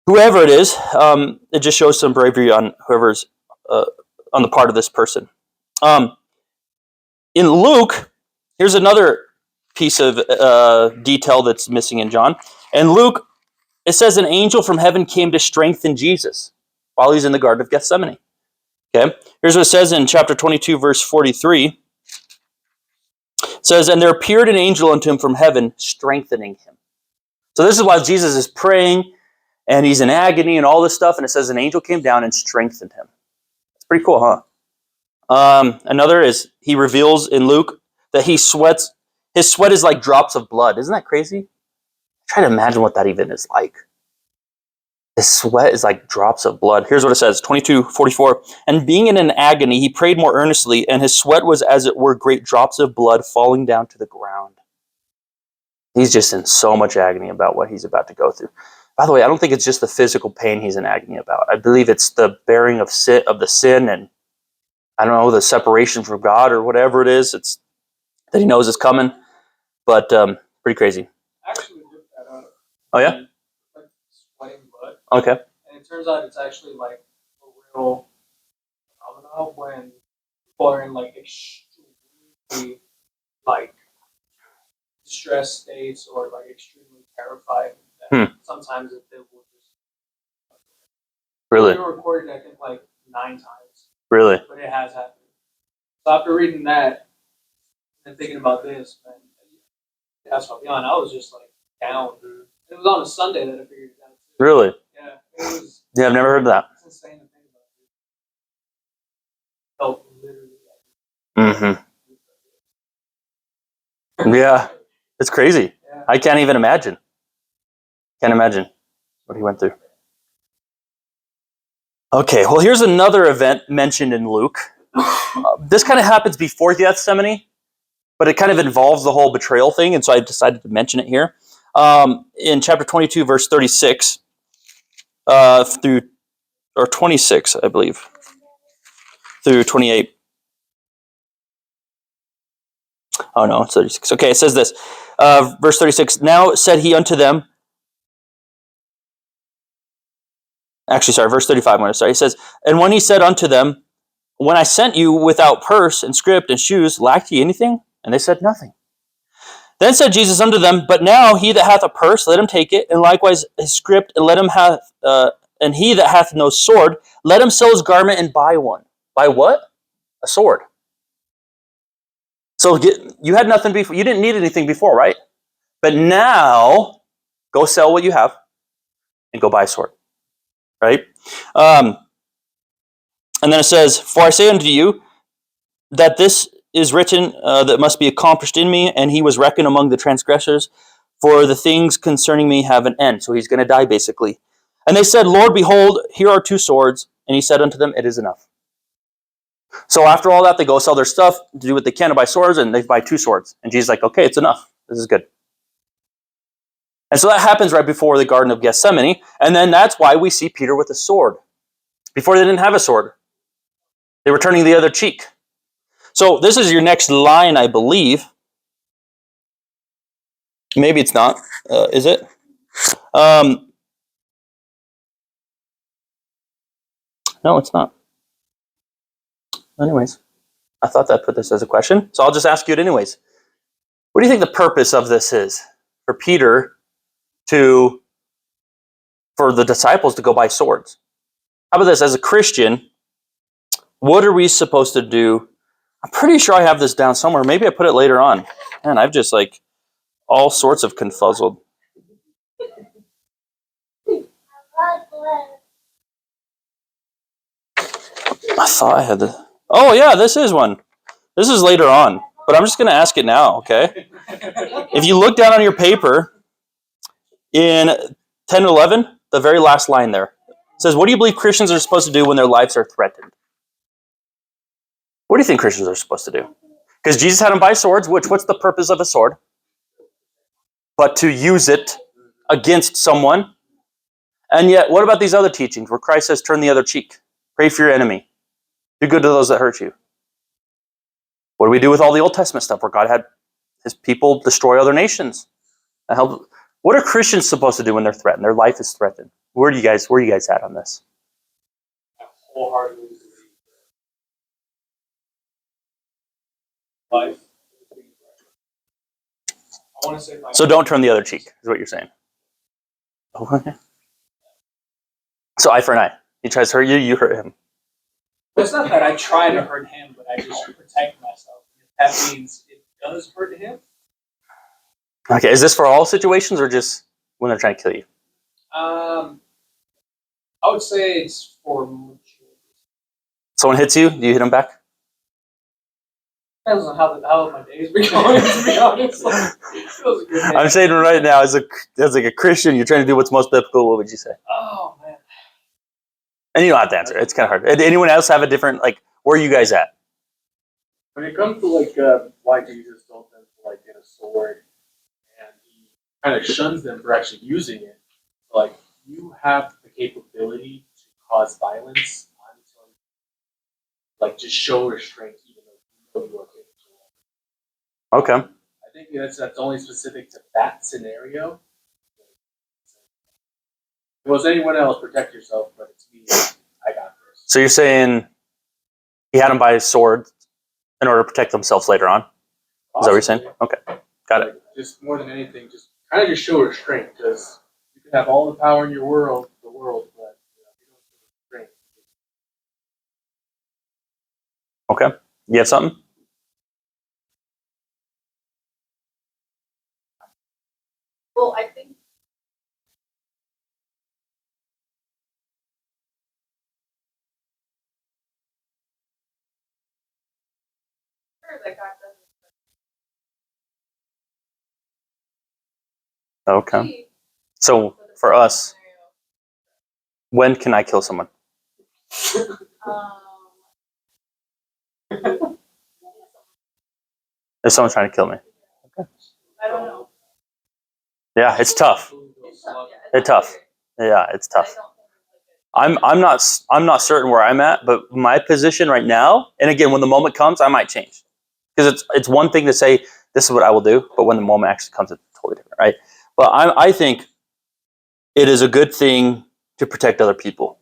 Whoever it is, it just shows some bravery on whoever's on the part of this person. In Luke, here's another piece of detail that's missing in John. In Luke, it says an angel from heaven came to strengthen Jesus while he's in the Garden of Gethsemane. Okay, here's what it says in chapter 22, verse 43. It says, and there appeared an angel unto him from heaven, strengthening him. So this is why Jesus is praying, and he's in agony and all this stuff, and it says an angel came down and strengthened him. It's pretty cool, huh? Another is he reveals in Luke that he sweats. His sweat is like drops of blood. Isn't that crazy? Try to imagine what that even is like. His sweat is like drops of blood. Here's what it says, 22:44. And being in an agony, he prayed more earnestly, and his sweat was as it were great drops of blood falling down to the ground. He's just in so much agony about what he's about to go through. By the way, I don't think it's just the physical pain he's in agony about. I believe it's the bearing of the sin and, I don't know, the separation from God or whatever it is. It's that he knows is coming. But pretty crazy. Actually looked that up. Oh, yeah? Like sweating blood. Okay. And it turns out it's actually like a real phenomenon when people are in like extremely like stress states or like extremely terrified. That sometimes they will just Really? we recorded I think like 9 times. Really? But it has happened. So after reading that and thinking about this, man, that's what I'll be on. I was just like down. It was on a Sunday that I figured it out. Too. Really? Yeah, it was. Yeah, I've never heard of that. It's insane to think about. Felt literally. Mm-hmm. Yeah, it's crazy. Yeah. I can't even imagine. Can't imagine what he went through. Okay, well, here's another event mentioned in Luke. This kind of happens before Gethsemane, but it kind of involves the whole betrayal thing, and so I decided to mention it here. In chapter 22, verse 36 through, or 26, I believe, through 28. Oh, no, it's 36. Okay, it says this. Verse 36, now said he unto them, actually, sorry, verse 35, he says, and when he said unto them, when I sent you without purse and scrip and shoes, lacked ye anything? And they said, nothing. Then said Jesus unto them, but now he that hath a purse, let him take it, and likewise his scrip, and let him have, and he that hath no sword, let him sell his garment and buy one. Buy what? A sword. So you had nothing before. You didn't need anything before, right? But now, go sell what you have and go buy a sword, right? And then it says, "For I say unto you that this is written that must be accomplished in me, and he was reckoned among the transgressors. For the things concerning me have an end." So he's going to die, basically. And they said, "Lord, behold, here are 2 swords." And he said unto them, "It is enough." So after all that, they go sell their stuff to do what they can to buy swords, and they buy 2 swords. And Jesus is like, "Okay, it's enough. This is good." And so that happens right before the Garden of Gethsemane. And then that's why we see Peter with a sword. Before they didn't have a sword. They were turning the other cheek. So this is your next line, I believe. Maybe it's not. Is it? No, it's not. Anyways, I thought that put this as a question. So I'll just ask you it anyways. What do you think the purpose of this is? For Peter for the disciples to go buy swords. How about this? As a Christian, what are we supposed to do? I'm pretty sure I have this down somewhere. Maybe I put it later on. Man, I've just all sorts of confuzzled. I thought I had the... Oh yeah, this is one. This is later on. But I'm just going to ask it now, okay? If you look down on your paper, in 10:11, the very last line there, it says, "What do you believe Christians are supposed to do when their lives are threatened?" What do you think Christians are supposed to do? Because Jesus had them buy swords, what's the purpose of a sword? But to use it against someone. And yet, what about these other teachings where Christ says, turn the other cheek? Pray for your enemy. Do good to those that hurt you. What do we do with all the Old Testament stuff where God had his people destroy other nations? What are Christians supposed to do when they're threatened? Their life is threatened. Where are you guys at on this? I wholeheartedly believe that life is being threatened. I want to say So don't turn the other cheek, is what you're saying. Okay. So eye for an eye. He tries to hurt you, you hurt him. It's not that I try to hurt him, but I just protect myself. If that means it does hurt him. Okay, is this for all situations or just when they're trying to kill you? I would say it's for mature. Someone hits you, do you hit them back? Depends on how my day's been going, to be honest. It feels a good day. I'm saying right now, as a Christian, you're trying to do what's most biblical. What would you say? Oh, man. And you don't have to answer. It's kind of hard. Did anyone else have a different, where are you guys at? When it comes to why Jesus told them to get a sword, and he kind of shuns them for actually using it, you have the capability to cause violence on someone, just show restraint even though you know you are capable. Okay. I think that's only specific to that scenario. If it was anyone else, protect yourself, but it's me. I got this. So you're saying he had them buy a sword in order to protect themselves later on? Is that what you're saying? Okay. Got it. Just more than anything, just kind of just show restraint, because you can have all the power in the world, but if you don't show restraint. Okay. You have something? Well, I think sure that God doesn't Okay. see So for the for us, scenario. when can I kill someone? If someone's trying to kill me. I don't know. Yeah, it's tough. It's tough. Yeah, It's tough. Yeah, it's I tough. don't think I'm not certain where I'm at, but my position right now, and again, when the moment comes, I might change. Because it's one thing to say this is what I will do, but when the moment actually comes, it's totally different, right? But I think it is a good thing to protect other people.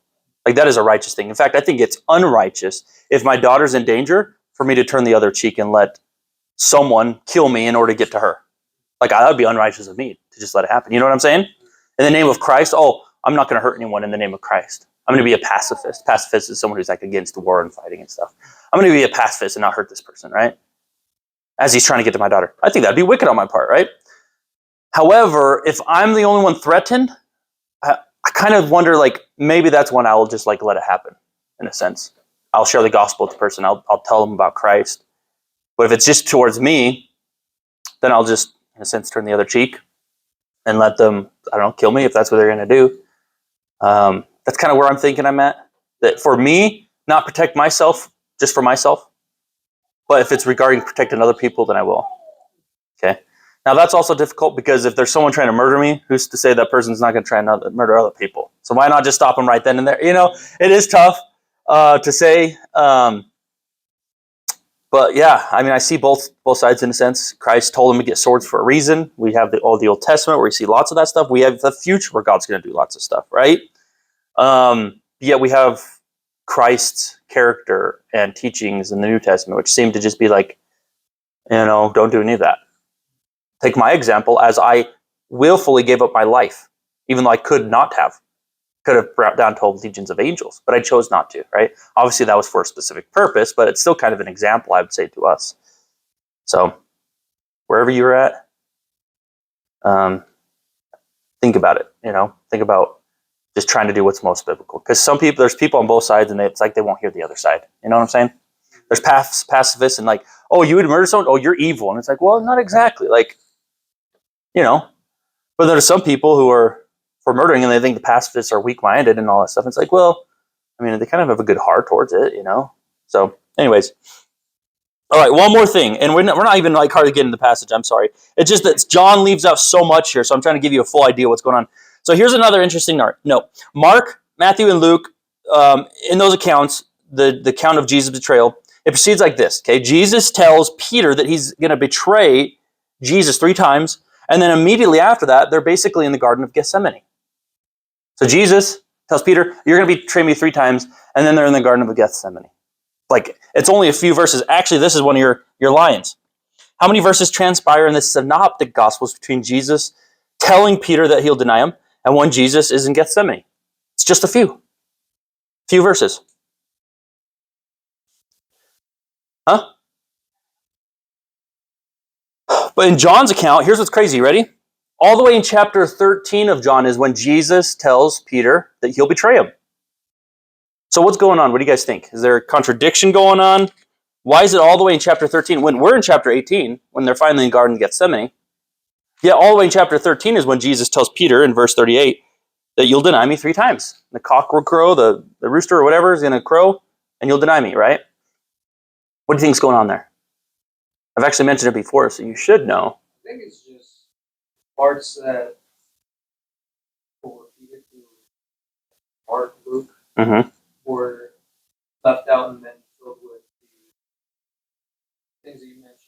That is a righteous thing. In fact, I think it's unrighteous if my daughter's in danger for me to turn the other cheek and let someone kill me in order to get to her. That would be unrighteous of me to just let it happen. You know what I'm saying? In the name of Christ, I'm not going to hurt anyone in the name of Christ. I'm going to be a pacifist. Pacifist is someone who's against the war and fighting and stuff. I'm going to be a pacifist and not hurt this person, right? as he's trying to get to my daughter. I think that'd be wicked on my part, right? However, if I'm the only one threatened, I kind of wonder, like, maybe that's when I will just like let it happen, in a sense. I'll share the gospel with the person. I'll tell them about Christ. But if it's just towards me, then I'll just, in a sense, turn the other cheek and let them, I don't know, kill me if that's what they're going to do. That's kind of where I'm thinking I'm at. That for me, not protect myself just for myself, but if it's regarding protecting other people, then I will. Okay. Now that's also difficult because if there's someone trying to murder me, who's to say that person's not going to try and murder other people? So why not just stop them right then and there? You know, it is tough to say. But yeah, I mean, I see both sides in a sense. Christ told them to get swords for a reason. We have the Old Testament where you see lots of that stuff. We have the future where God's going to do lots of stuff, right? Yet we have Christ's character and teachings in the New Testament, which seem to just be like, don't do any of that. Take my example, as I willfully gave up my life, even though I could have brought down 12 legions of angels, but I chose not to, right? Obviously that was for a specific purpose, but it's still kind of an example, I would say, to us. So wherever you're at, think about it, think about just trying to do what's most biblical. Because there's people on both sides, and it's like they won't hear the other side. You know what I'm saying? There's pacifists and like, oh, you would murder someone? Oh, you're evil. And it's like, well, not exactly. Like, but there's some people who are for murdering and they think the pacifists are weak-minded and all that stuff. It's like, well, I mean, they kind of have a good heart towards it, So anyways. All right, one more thing. And we're not even like hardly getting the passage. I'm sorry. It's just that John leaves out so much here. So I'm trying to give you a full idea of what's going on. So here's another interesting note. Mark, Matthew, and Luke, in those accounts, the account of Jesus' betrayal, it proceeds like this. Okay, Jesus tells Peter that he's going to betray Jesus 3 times. And then immediately after that, they're basically in the Garden of Gethsemane. So Jesus tells Peter, you're going to betray me 3 times. And then they're in the Garden of Gethsemane. Like, it's only a few verses. Actually, this is one of your lines. How many verses transpire in the synoptic gospels between Jesus telling Peter that he'll deny him and when Jesus is in Gethsemane? It's just a few verses. Huh? But in John's account, here's what's crazy. Ready? All the way in chapter 13 of John is when Jesus tells Peter that he'll betray him. So what's going on? What do you guys think? Is there a contradiction going on? Why is it all the way in chapter 13 when we're in chapter 18, when they're finally in the Garden of Gethsemane? Yeah, all the way in chapter 13 is when Jesus tells Peter in verse 38 that you'll deny me 3 times. The cock will crow, the rooster or whatever is going to crow, and you'll deny me, right? What do you think is going on there? I've actually mentioned it before, so you should know. I think it's just parts that were repeated through Mark, Luke, were left out and then filled with the things that you mentioned.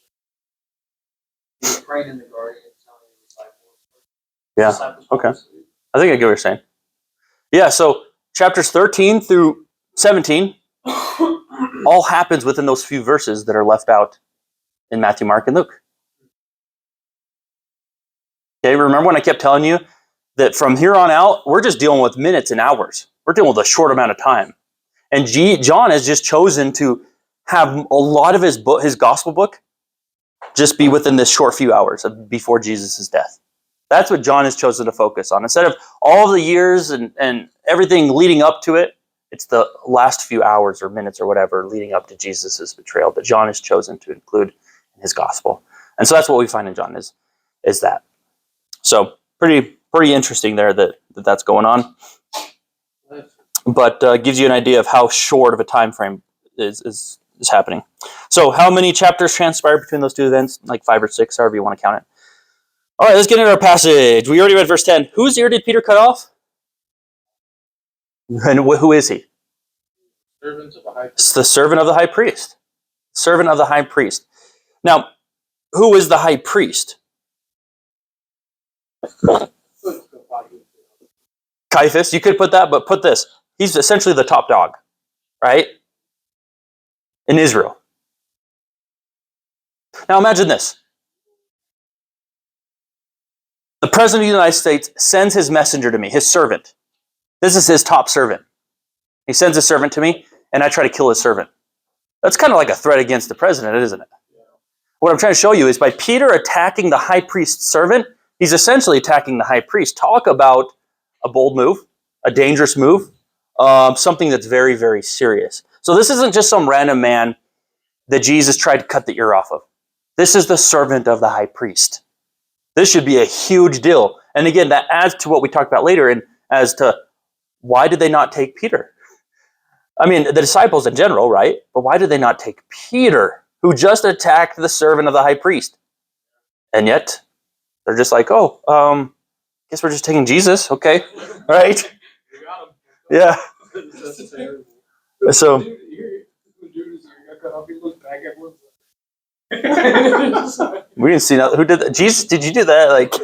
You were praying in the garden and telling the disciples. Yeah, Disciples okay. obviously. I think I get what you're saying. Yeah, so chapters 13 through 17 all happens within those few verses that are left out in Matthew, Mark, and Luke. Okay, remember when I kept telling you that from here on out, we're just dealing with minutes and hours. We're dealing with a short amount of time. And John has just chosen to have a lot of his gospel book just be within this short few hours before Jesus' death. That's what John has chosen to focus on. Instead of all the years and everything leading up to it, it's the last few hours or minutes or whatever leading up to Jesus' betrayal that John has chosen to include in his gospel. And so that's what we find in John is that. So pretty interesting there that's going on. But gives you an idea of how short of a time frame is happening. So how many chapters transpire between those 2 events? Like 5 or 6, however you want to count it. All right, let's get into our passage. We already read verse 10. Whose ear did Peter cut off? And who is he? Servants of the high priest. It's the servant of the high priest. Servant of the high priest. Now, who is the high priest? Caiaphas, you could put that, but put this. He's essentially the top dog, right? In Israel. Now imagine this. The President of the United States sends his messenger to me, his servant. This is his top servant. He sends a servant to me, and I try to kill his servant. That's kind of like a threat against the president, isn't it? what I'm trying to show you is by Peter attacking the high priest's servant, he's essentially attacking the high priest. Talk about a bold move, a dangerous move, something that's very, very serious. So this isn't just some random man that Jesus tried to cut the ear off of. This is the servant of the high priest. This should be a huge deal. And again, that adds to what we talked about later, and as to why did they not take Peter? I mean, the disciples in general, right? But why did they not take Peter, who just attacked the servant of the high priest? And yet, they're just like, oh, guess we're just taking Jesus, okay, right? You got him. Yeah. That's terrible. So, Dude, Judas, you got cut off. He looked back at one. we didn't see nothing. Who did that? Jesus, did you do that? Like,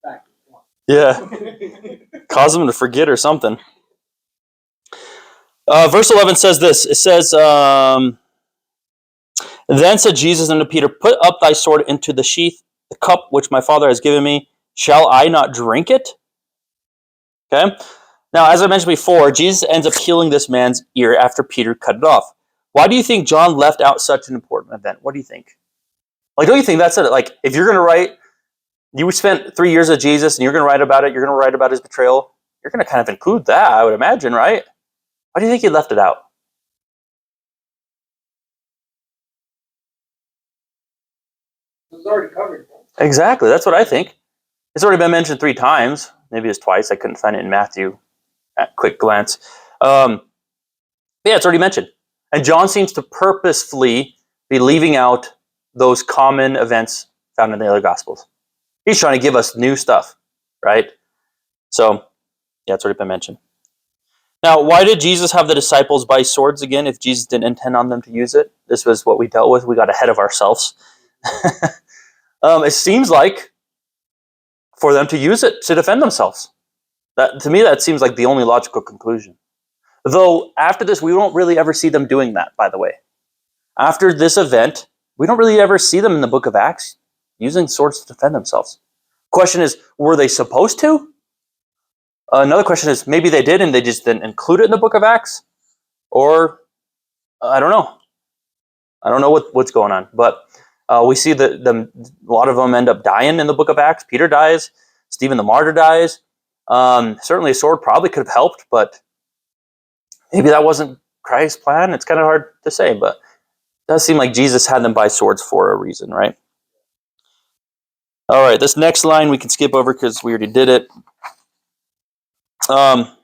Back. yeah, cause them to forget or something. Verse 11 says this. It says, then said Jesus unto Peter, put up thy sword into the sheath, the cup which my Father has given me, shall I not drink it? Okay. Now, as I mentioned before, Jesus ends up healing this man's ear after Peter cut it off. Why do you think John left out such an important event? What do you think? Like, don't you think that's it? Like, if you're going to write, you spent 3 years with Jesus and you're going to write about it, you're going to write about his betrayal, you're going to kind of include that, I would imagine, right? Why do you think he left it out? It was already covered. Exactly. That's what I think. It's already been mentioned 3 times. Maybe it's twice. I couldn't find it in Matthew at quick glance. Yeah, it's already mentioned. And John seems to purposefully be leaving out those common events found in the other Gospels. He's trying to give us new stuff, right? So, yeah, it's already been mentioned. Now, why did Jesus have the disciples buy swords again if Jesus didn't intend on them to use it? This was what we dealt with. We got ahead of ourselves. It seems like for them to use it to defend themselves. That, to me, that seems like the only logical conclusion. Though, after this, we won't really ever see them doing that, by the way. After this event, we don't really ever see them in the book of Acts using swords to defend themselves. Question is, were they supposed to? Another question is, maybe they did and they just didn't include it in the book of Acts? Or, I don't know. I don't know what's going on. But we see that a lot of them end up dying in the book of Acts. Peter dies. Stephen the martyr dies. Certainly a sword probably could have helped, but maybe that wasn't Christ's plan. It's kind of hard to say, but it does seem like Jesus had them buy swords for a reason, right? All right, this next line we can skip over because we already did it. So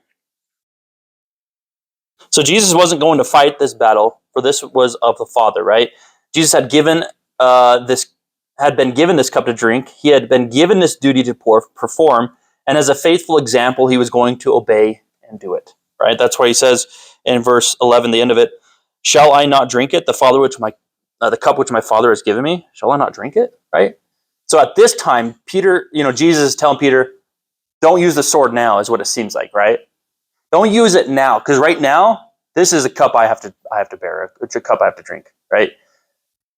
Jesus wasn't going to fight this battle, for this was of the Father, right? Jesus had been given this cup to drink. He had been given this duty to perform, and as a faithful example, he was going to obey and do it, right? That's why he says in verse 11, the end of it, shall I not drink it? The cup which my Father has given me, shall I not drink it? Right? So at this time, Peter, Jesus is telling Peter, don't use the sword now, is what it seems like, right? Don't use it now, because right now, this is a cup I have to bear. It's a cup I have to drink, right?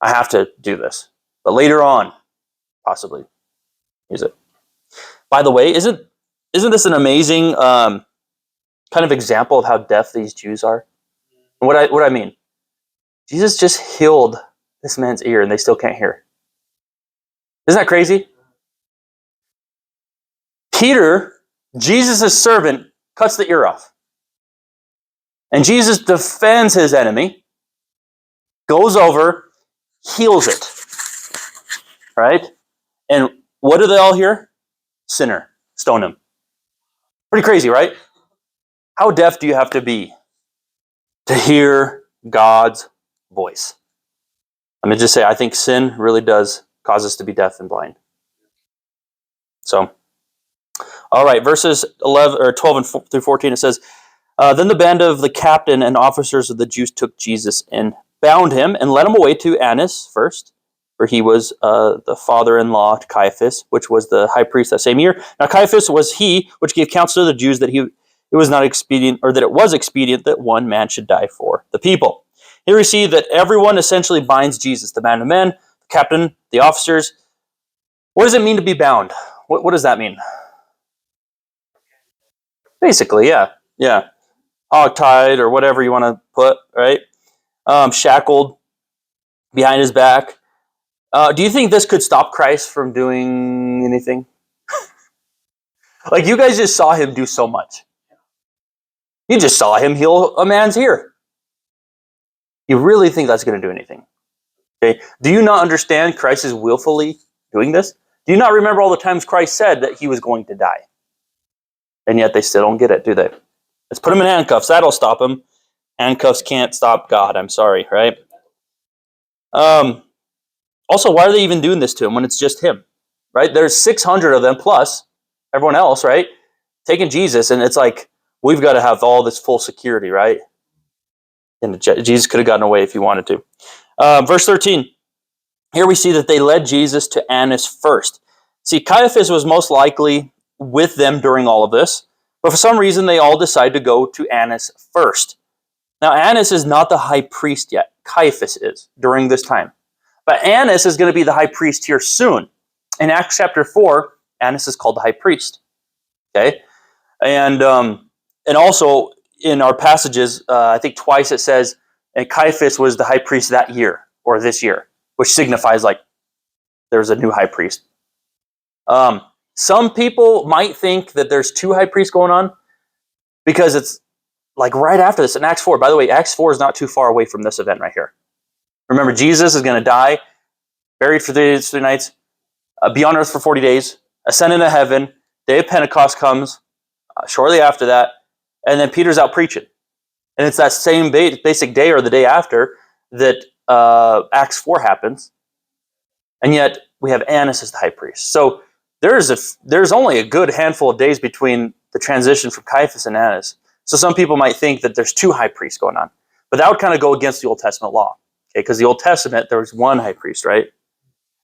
I have to do this. But later on, possibly use it. By the way, isn't this an amazing kind of example of how deaf these Jews are? And what I mean, Jesus just healed this man's ear, and they still can't hear. Isn't that crazy? Peter, Jesus' servant, cuts the ear off. And Jesus defends his enemy, goes over, heals it. Right? And what do they all hear? Sinner. Stone him. Pretty crazy, right? How deaf do you have to be to hear God's voice? Let me just say, I think sin really does cause us to be deaf and blind. So, all right, verses 12 through 14, it says, then the band of the captain and officers of the Jews took Jesus and bound him and led him away to Annas first, for he was the father-in-law to Caiaphas, which was the high priest that same year. Now Caiaphas was he which gave counsel to the Jews that it was expedient that one man should die for the people. Here we see that everyone essentially binds Jesus, the man of men, the captain, the officers. What does it mean to be bound? What does that mean? Basically, yeah. Hog-tied or whatever you want to put, right? Shackled behind his back. Do you think this could stop Christ from doing anything? Like, you guys just saw him do so much. You just saw him heal a man's ear. You really think that's going to do anything? Okay. Do you not understand Christ is willfully doing this? Do you not remember all the times Christ said that he was going to die? And yet they still don't get it, do they? Let's put him in handcuffs. That'll stop him. Handcuffs can't stop God. I'm sorry, right? Also, why are they even doing this to him when it's just him? Right? There's 600 of them plus everyone else, right? Taking Jesus, and it's like, we've got to have all this full security, right? And Jesus could have gotten away if he wanted to. Verse 13. Here we see that they led Jesus to Annas first. See, Caiaphas was most likely with them during all of this, but for some reason they all decide to go to Annas first. Now, Annas is not the high priest yet. Caiaphas is during this time. But Annas is going to be the high priest here soon. In Acts chapter 4, Annas is called the high priest. Okay? And also in our passages, I think twice it says, and Caiaphas was the high priest that year, or this year, which signifies like there's a new high priest. Some people might think that there's two high priests going on because it's like right after this in Acts 4. By the way, Acts 4 is not too far away from this event right here. Remember, Jesus is going to die, buried for 3 nights, be on earth for 40 days, ascend into heaven. Day of Pentecost comes shortly after that, and then Peter's out preaching. And it's that same basic day or the day after that Acts 4 happens. And yet we have Annas as the high priest. So there's only a good handful of days between the transition from Caiaphas and Annas. So some people might think that there's two high priests going on. But that would kind of go against the Old Testament law. Okay, because the Old Testament, there was one high priest, right?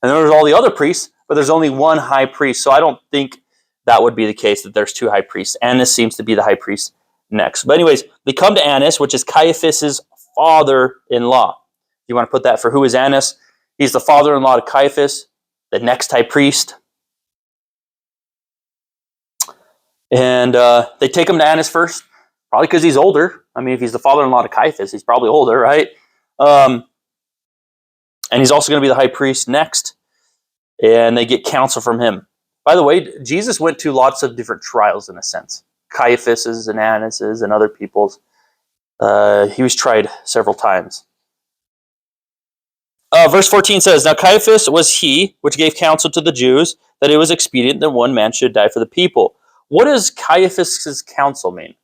And there was all the other priests, but there's only one high priest. So I don't think that would be the case, that there's two high priests. Annas seems to be the high priest next. But anyways, they come to Annas, which is Caiaphas's father-in-law. You want to put that for who is Annas? He's the father-in-law to Caiaphas, the next high priest. And they take him to Annas first, probably because he's older. I mean, if he's the father-in-law to Caiaphas, he's probably older, right? And he's also going to be the high priest next. And they get counsel from him. By the way, Jesus went to lots of different trials in a sense. Caiaphas's and Annas's and other people's. He was tried several times. Verse 14 says, Now Caiaphas was he which gave counsel to the Jews that it was expedient that one man should die for the people. What does Caiaphas's counsel mean?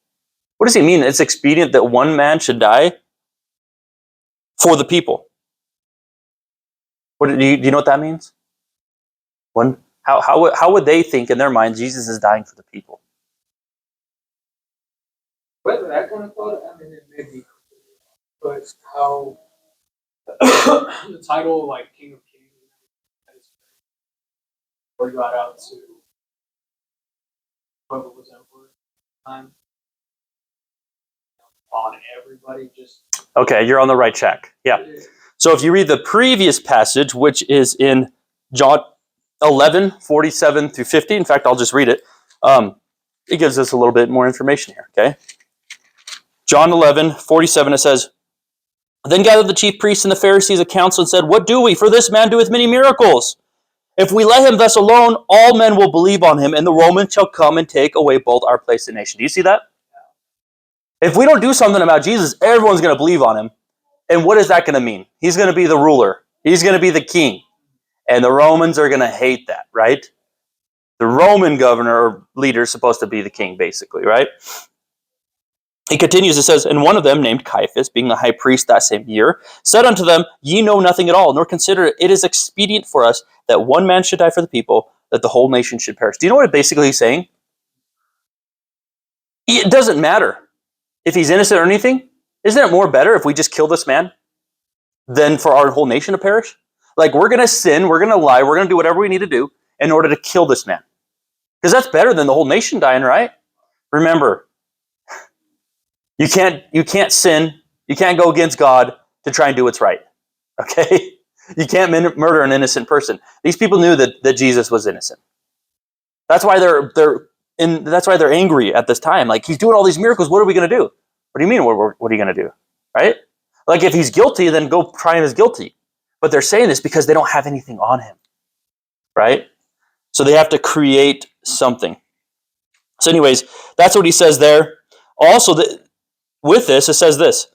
What does he mean? It's expedient that one man should die for the people. Do you know what that means? How would they think in their mind Jesus is dying for the people? Whether that kind of thought, I mean, it may be, but how the title, like King of Kings, or got out to whoever was emperor at the time, on everybody, just Okay, you're on the right track. Yeah. So if you read the previous passage, which is in John 11, 47 through 50, in fact, I'll just read it. It gives us a little bit more information here, okay? John 11, 47, it says, Then gathered the chief priests and the Pharisees a council and said, What do we? For this man doeth many miracles. If we let him thus alone, all men will believe on him, and the Romans shall come and take away both our place and nation. Do you see that? If we don't do something about Jesus, everyone's going to believe on him. And what is that going to mean? He's going to be the ruler. He's going to be the king. And the Romans are going to hate that, right? The Roman governor or leader is supposed to be the king, basically, right? He continues, it says, And one of them, named Caiaphas, being the high priest that same year, said unto them, Ye know nothing at all, nor consider it is expedient for us that one man should die for the people, that the whole nation should perish. Do you know what basically he's saying? It doesn't matter if he's innocent or anything. Isn't it more better if we just kill this man than for our whole nation to perish? Like, we're going to sin, we're going to lie, we're going to do whatever we need to do in order to kill this man. Because that's better than the whole nation dying, right? Remember, you can't sin, you can't go against God to try and do what's right. Okay? You can't murder an innocent person. These people knew that Jesus was innocent. That's why that's why they're angry at this time. Like, he's doing all these miracles, what are we going to do? What do you mean, what are you going to do? Right? Like, if he's guilty, then go try him as guilty. But they're saying this because they don't have anything on him, right? So they have to create something. So anyways, that's what he says there. Also, with this, it says this.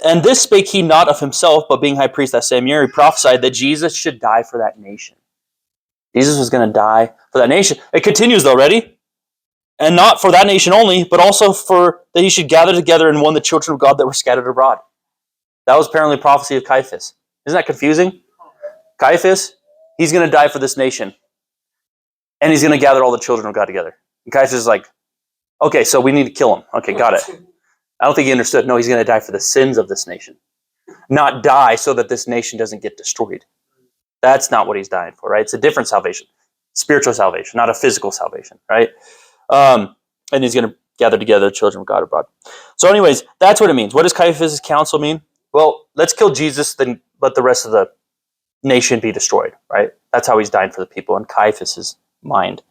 And this spake he not of himself, but being high priest that same year, he prophesied that Jesus should die for that nation. Jesus was going to die for that nation. It continues though, ready? And not for that nation only, but also for that he should gather together in one the children of God that were scattered abroad. That was apparently a prophecy of Caiaphas. Isn't that confusing? Caiaphas, he's going to die for this nation. And he's going to gather all the children of God together. And Caiaphas is like, okay, so we need to kill him. Okay, got it. I don't think he understood. No, he's going to die for the sins of this nation. Not die so that this nation doesn't get destroyed. That's not what he's dying for, right? It's a different salvation. Spiritual salvation, not a physical salvation, right? And he's going to gather together the children of God abroad. So anyways, that's what it means. What does Caiaphas' counsel mean? Well, let's kill Jesus, then let the rest of the nation be destroyed, right? That's how he's dying for the people in Caiaphas' mind.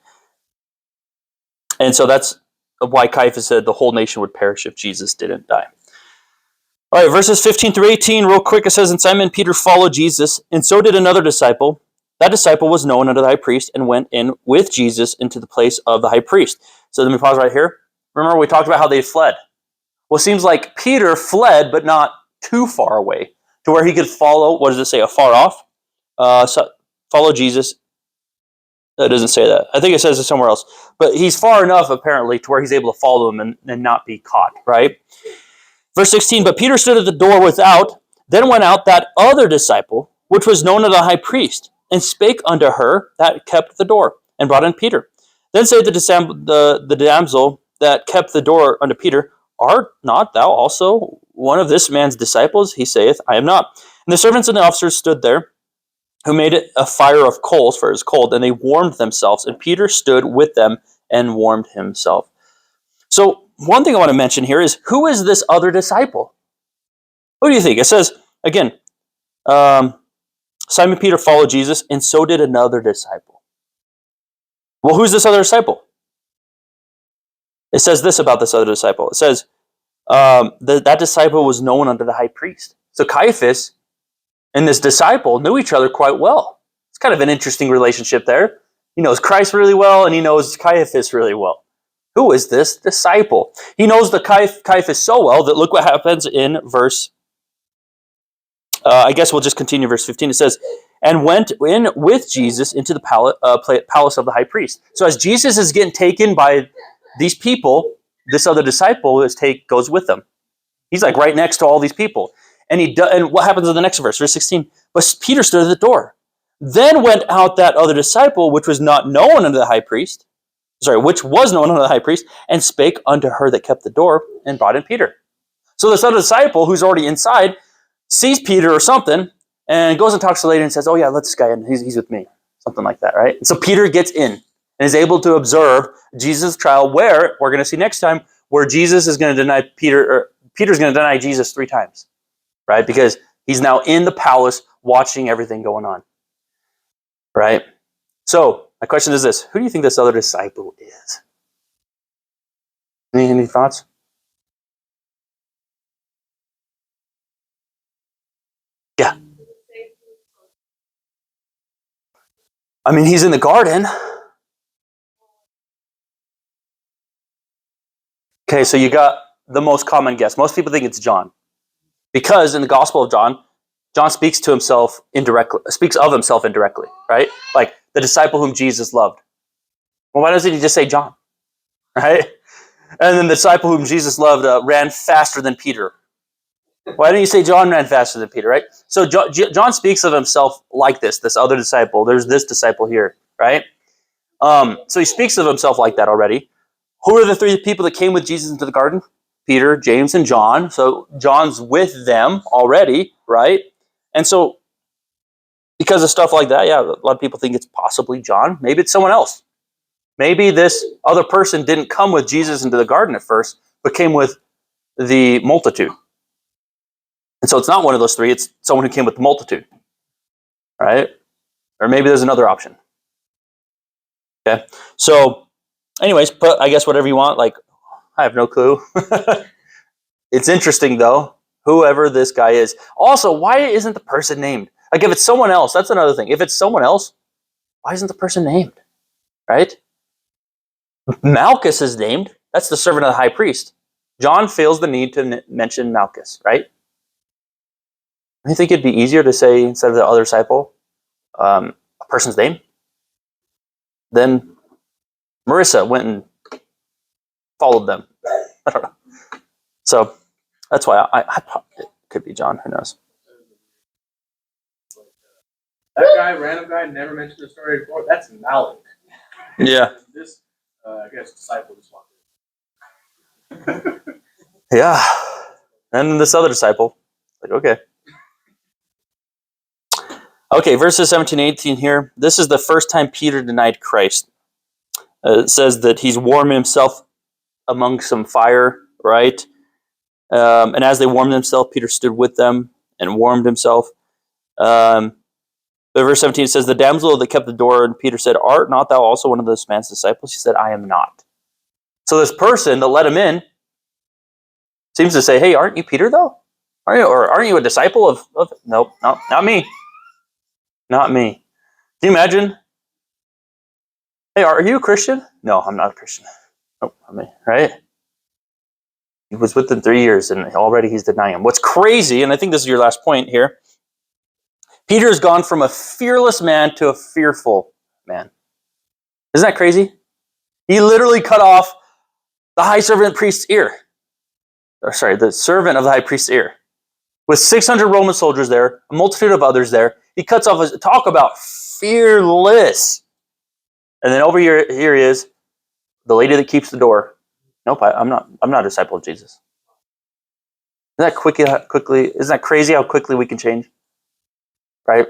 And so that's why Caiaphas said the whole nation would perish if Jesus didn't die. All right, verses 15 through 18, real quick, it says, And Simon Peter followed Jesus, and so did another disciple. That disciple was known unto the high priest, and went in with Jesus into the place of the high priest. So let me pause right here. Remember, we talked about how they fled. Well, it seems like Peter fled, but not too far away, to where he could follow, what does it say, afar off? So follow Jesus. That doesn't say that. I think it says it somewhere else. But he's far enough, apparently, to where he's able to follow him and not be caught, right? Verse 16, But Peter stood at the door without, then went out that other disciple, which was known to the high priest, and spake unto her that kept the door, and brought in Peter. Then said the damsel that kept the door unto Peter, Art not thou also one of this man's disciples? He saith, I am not. And the servants and the officers stood there, who made it a fire of coals, for it was cold, and they warmed themselves, and Peter stood with them and warmed himself. So one thing I want to mention here is, who is this other disciple? Who do you think? It says, again, Simon Peter followed Jesus, and so did another disciple. Well, who's this other disciple? It says this about this other disciple. It says, that disciple was known unto the high priest. So Caiaphas and this disciple knew each other quite well. It's kind of an interesting relationship there. He knows Christ really well, and he knows Caiaphas really well. Who is this disciple? He knows the Caiaphas so well that look what happens in verse, I guess we'll just continue verse 15. It says, and went in with Jesus into the palace of the high priest. So as Jesus is getting taken by these people, this other disciple goes with them. He's like right next to all these people. And what happens in the next verse, verse 16? But Peter stood at the door. Then went out that other disciple, which was not known unto the high priest, which was known unto the high priest, and spake unto her that kept the door, and brought in Peter. So this other disciple, who's already inside, sees Peter or something, and goes and talks to the lady and says, oh yeah, let this guy in, he's with me. Something like that, right? And so Peter gets in, and is able to observe Jesus' trial, where, we're going to see next time, where Jesus is going to deny Peter, or Peter's going to deny Jesus 3 times. Right? Because he's now in the palace watching everything going on. Right? So, my question is this. Who do you think this other disciple is? Any thoughts? Yeah. I mean, he's in the garden. Okay, so you got the most common guess. Most people think it's John. Because in the Gospel of John, John speaks of himself indirectly, right? Like the disciple whom Jesus loved. Well, why doesn't he just say John? Right? And then the disciple whom Jesus loved ran faster than Peter. Why didn't you say John ran faster than Peter, right? So John speaks of himself like this other disciple. There's this disciple here, right? So he speaks of himself like that already. Who are the 3 people that came with Jesus into the garden? Peter, James, and John. So John's with them already, right? And so because of stuff like that, yeah, a lot of people think it's possibly John. Maybe it's someone else. Maybe this other person didn't come with Jesus into the garden at first, but came with the multitude. And so it's not one of those 3. It's someone who came with the multitude, right? Or maybe there's another option. Okay. So anyways, but I guess whatever you want, like, I have no clue. It's interesting, though, whoever this guy is. Also, why isn't the person named? Like if it's someone else, that's another thing. If it's someone else, why isn't the person named? Right? Malchus is named. That's the servant of the high priest. John feels the need to mention Malchus, right? I think it'd be easier to say, instead of the other disciple, a person's name. Then Marissa went and followed them. I don't know. So that's why it could be John. Who knows? That guy, random guy, never mentioned the story before. That's Malik. Yeah. This, I guess, disciple just walked in. Yeah. And this other disciple, like, okay. Okay, verses 17 and 18 here. This is the first time Peter denied Christ. It says that he's warmed himself among some fire, right? And as they warmed themselves, Peter stood with them and warmed himself. But verse 17 says, the damsel that kept the door, and Peter said, art not thou also one of this man's disciples? He said, I am not. So this person that let him in seems to say, hey, aren't you Peter though? Aren't you a disciple of nope, no, not me. Not me. Can you imagine? Hey, are you a Christian? No, I'm not a Christian. Nope, not me, right? He was with them 3 years and already he's denying him. What's crazy, and I think this is your last point here, Peter's gone from a fearless man to a fearful man. Isn't that crazy? He literally cut off the high servant priest's ear. The servant of the high priest's ear. With 600 Roman soldiers there, a multitude of others there, he cuts off his, talk about fearless. And then over here he is, the lady that keeps the door. Nope, I'm not a disciple of Jesus. Isn't that crazy how quickly we can change? Right?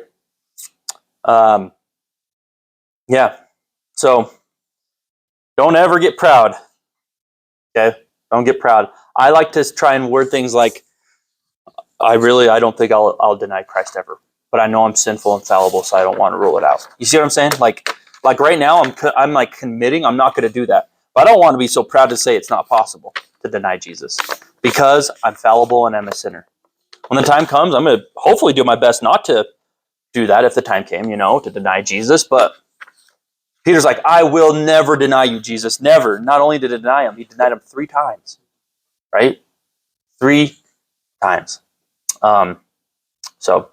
Yeah. So don't ever get proud. Okay? Don't get proud. I like to try and word things like, I don't think I'll deny Christ ever. But I know I'm sinful and fallible, so I don't want to rule it out. You see what I'm saying? Like right now, I'm like committing, I'm not going to do that. But I don't want to be so proud to say it's not possible to deny Jesus. Because I'm fallible and I'm a sinner. When the time comes, I'm going to hopefully do my best not to do that if the time came, to deny Jesus. But Peter's like, I will never deny you, Jesus. Never. Not only did he deny him, he denied him 3 times. Right? 3 times. So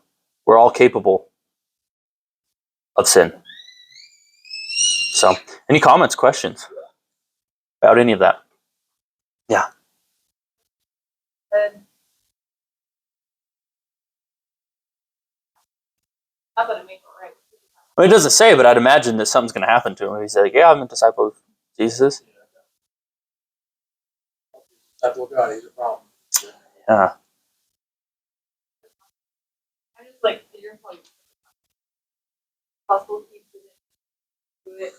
we're all capable of sin. So, any comments, questions about any of that? Yeah. Not that I make it right. I mean, it doesn't say, but I'd imagine that something's going to happen to him. He's like, yeah, I'm a disciple of Jesus. Disciple of God, he's a problem. Yeah. I just like figuring like possible people do it.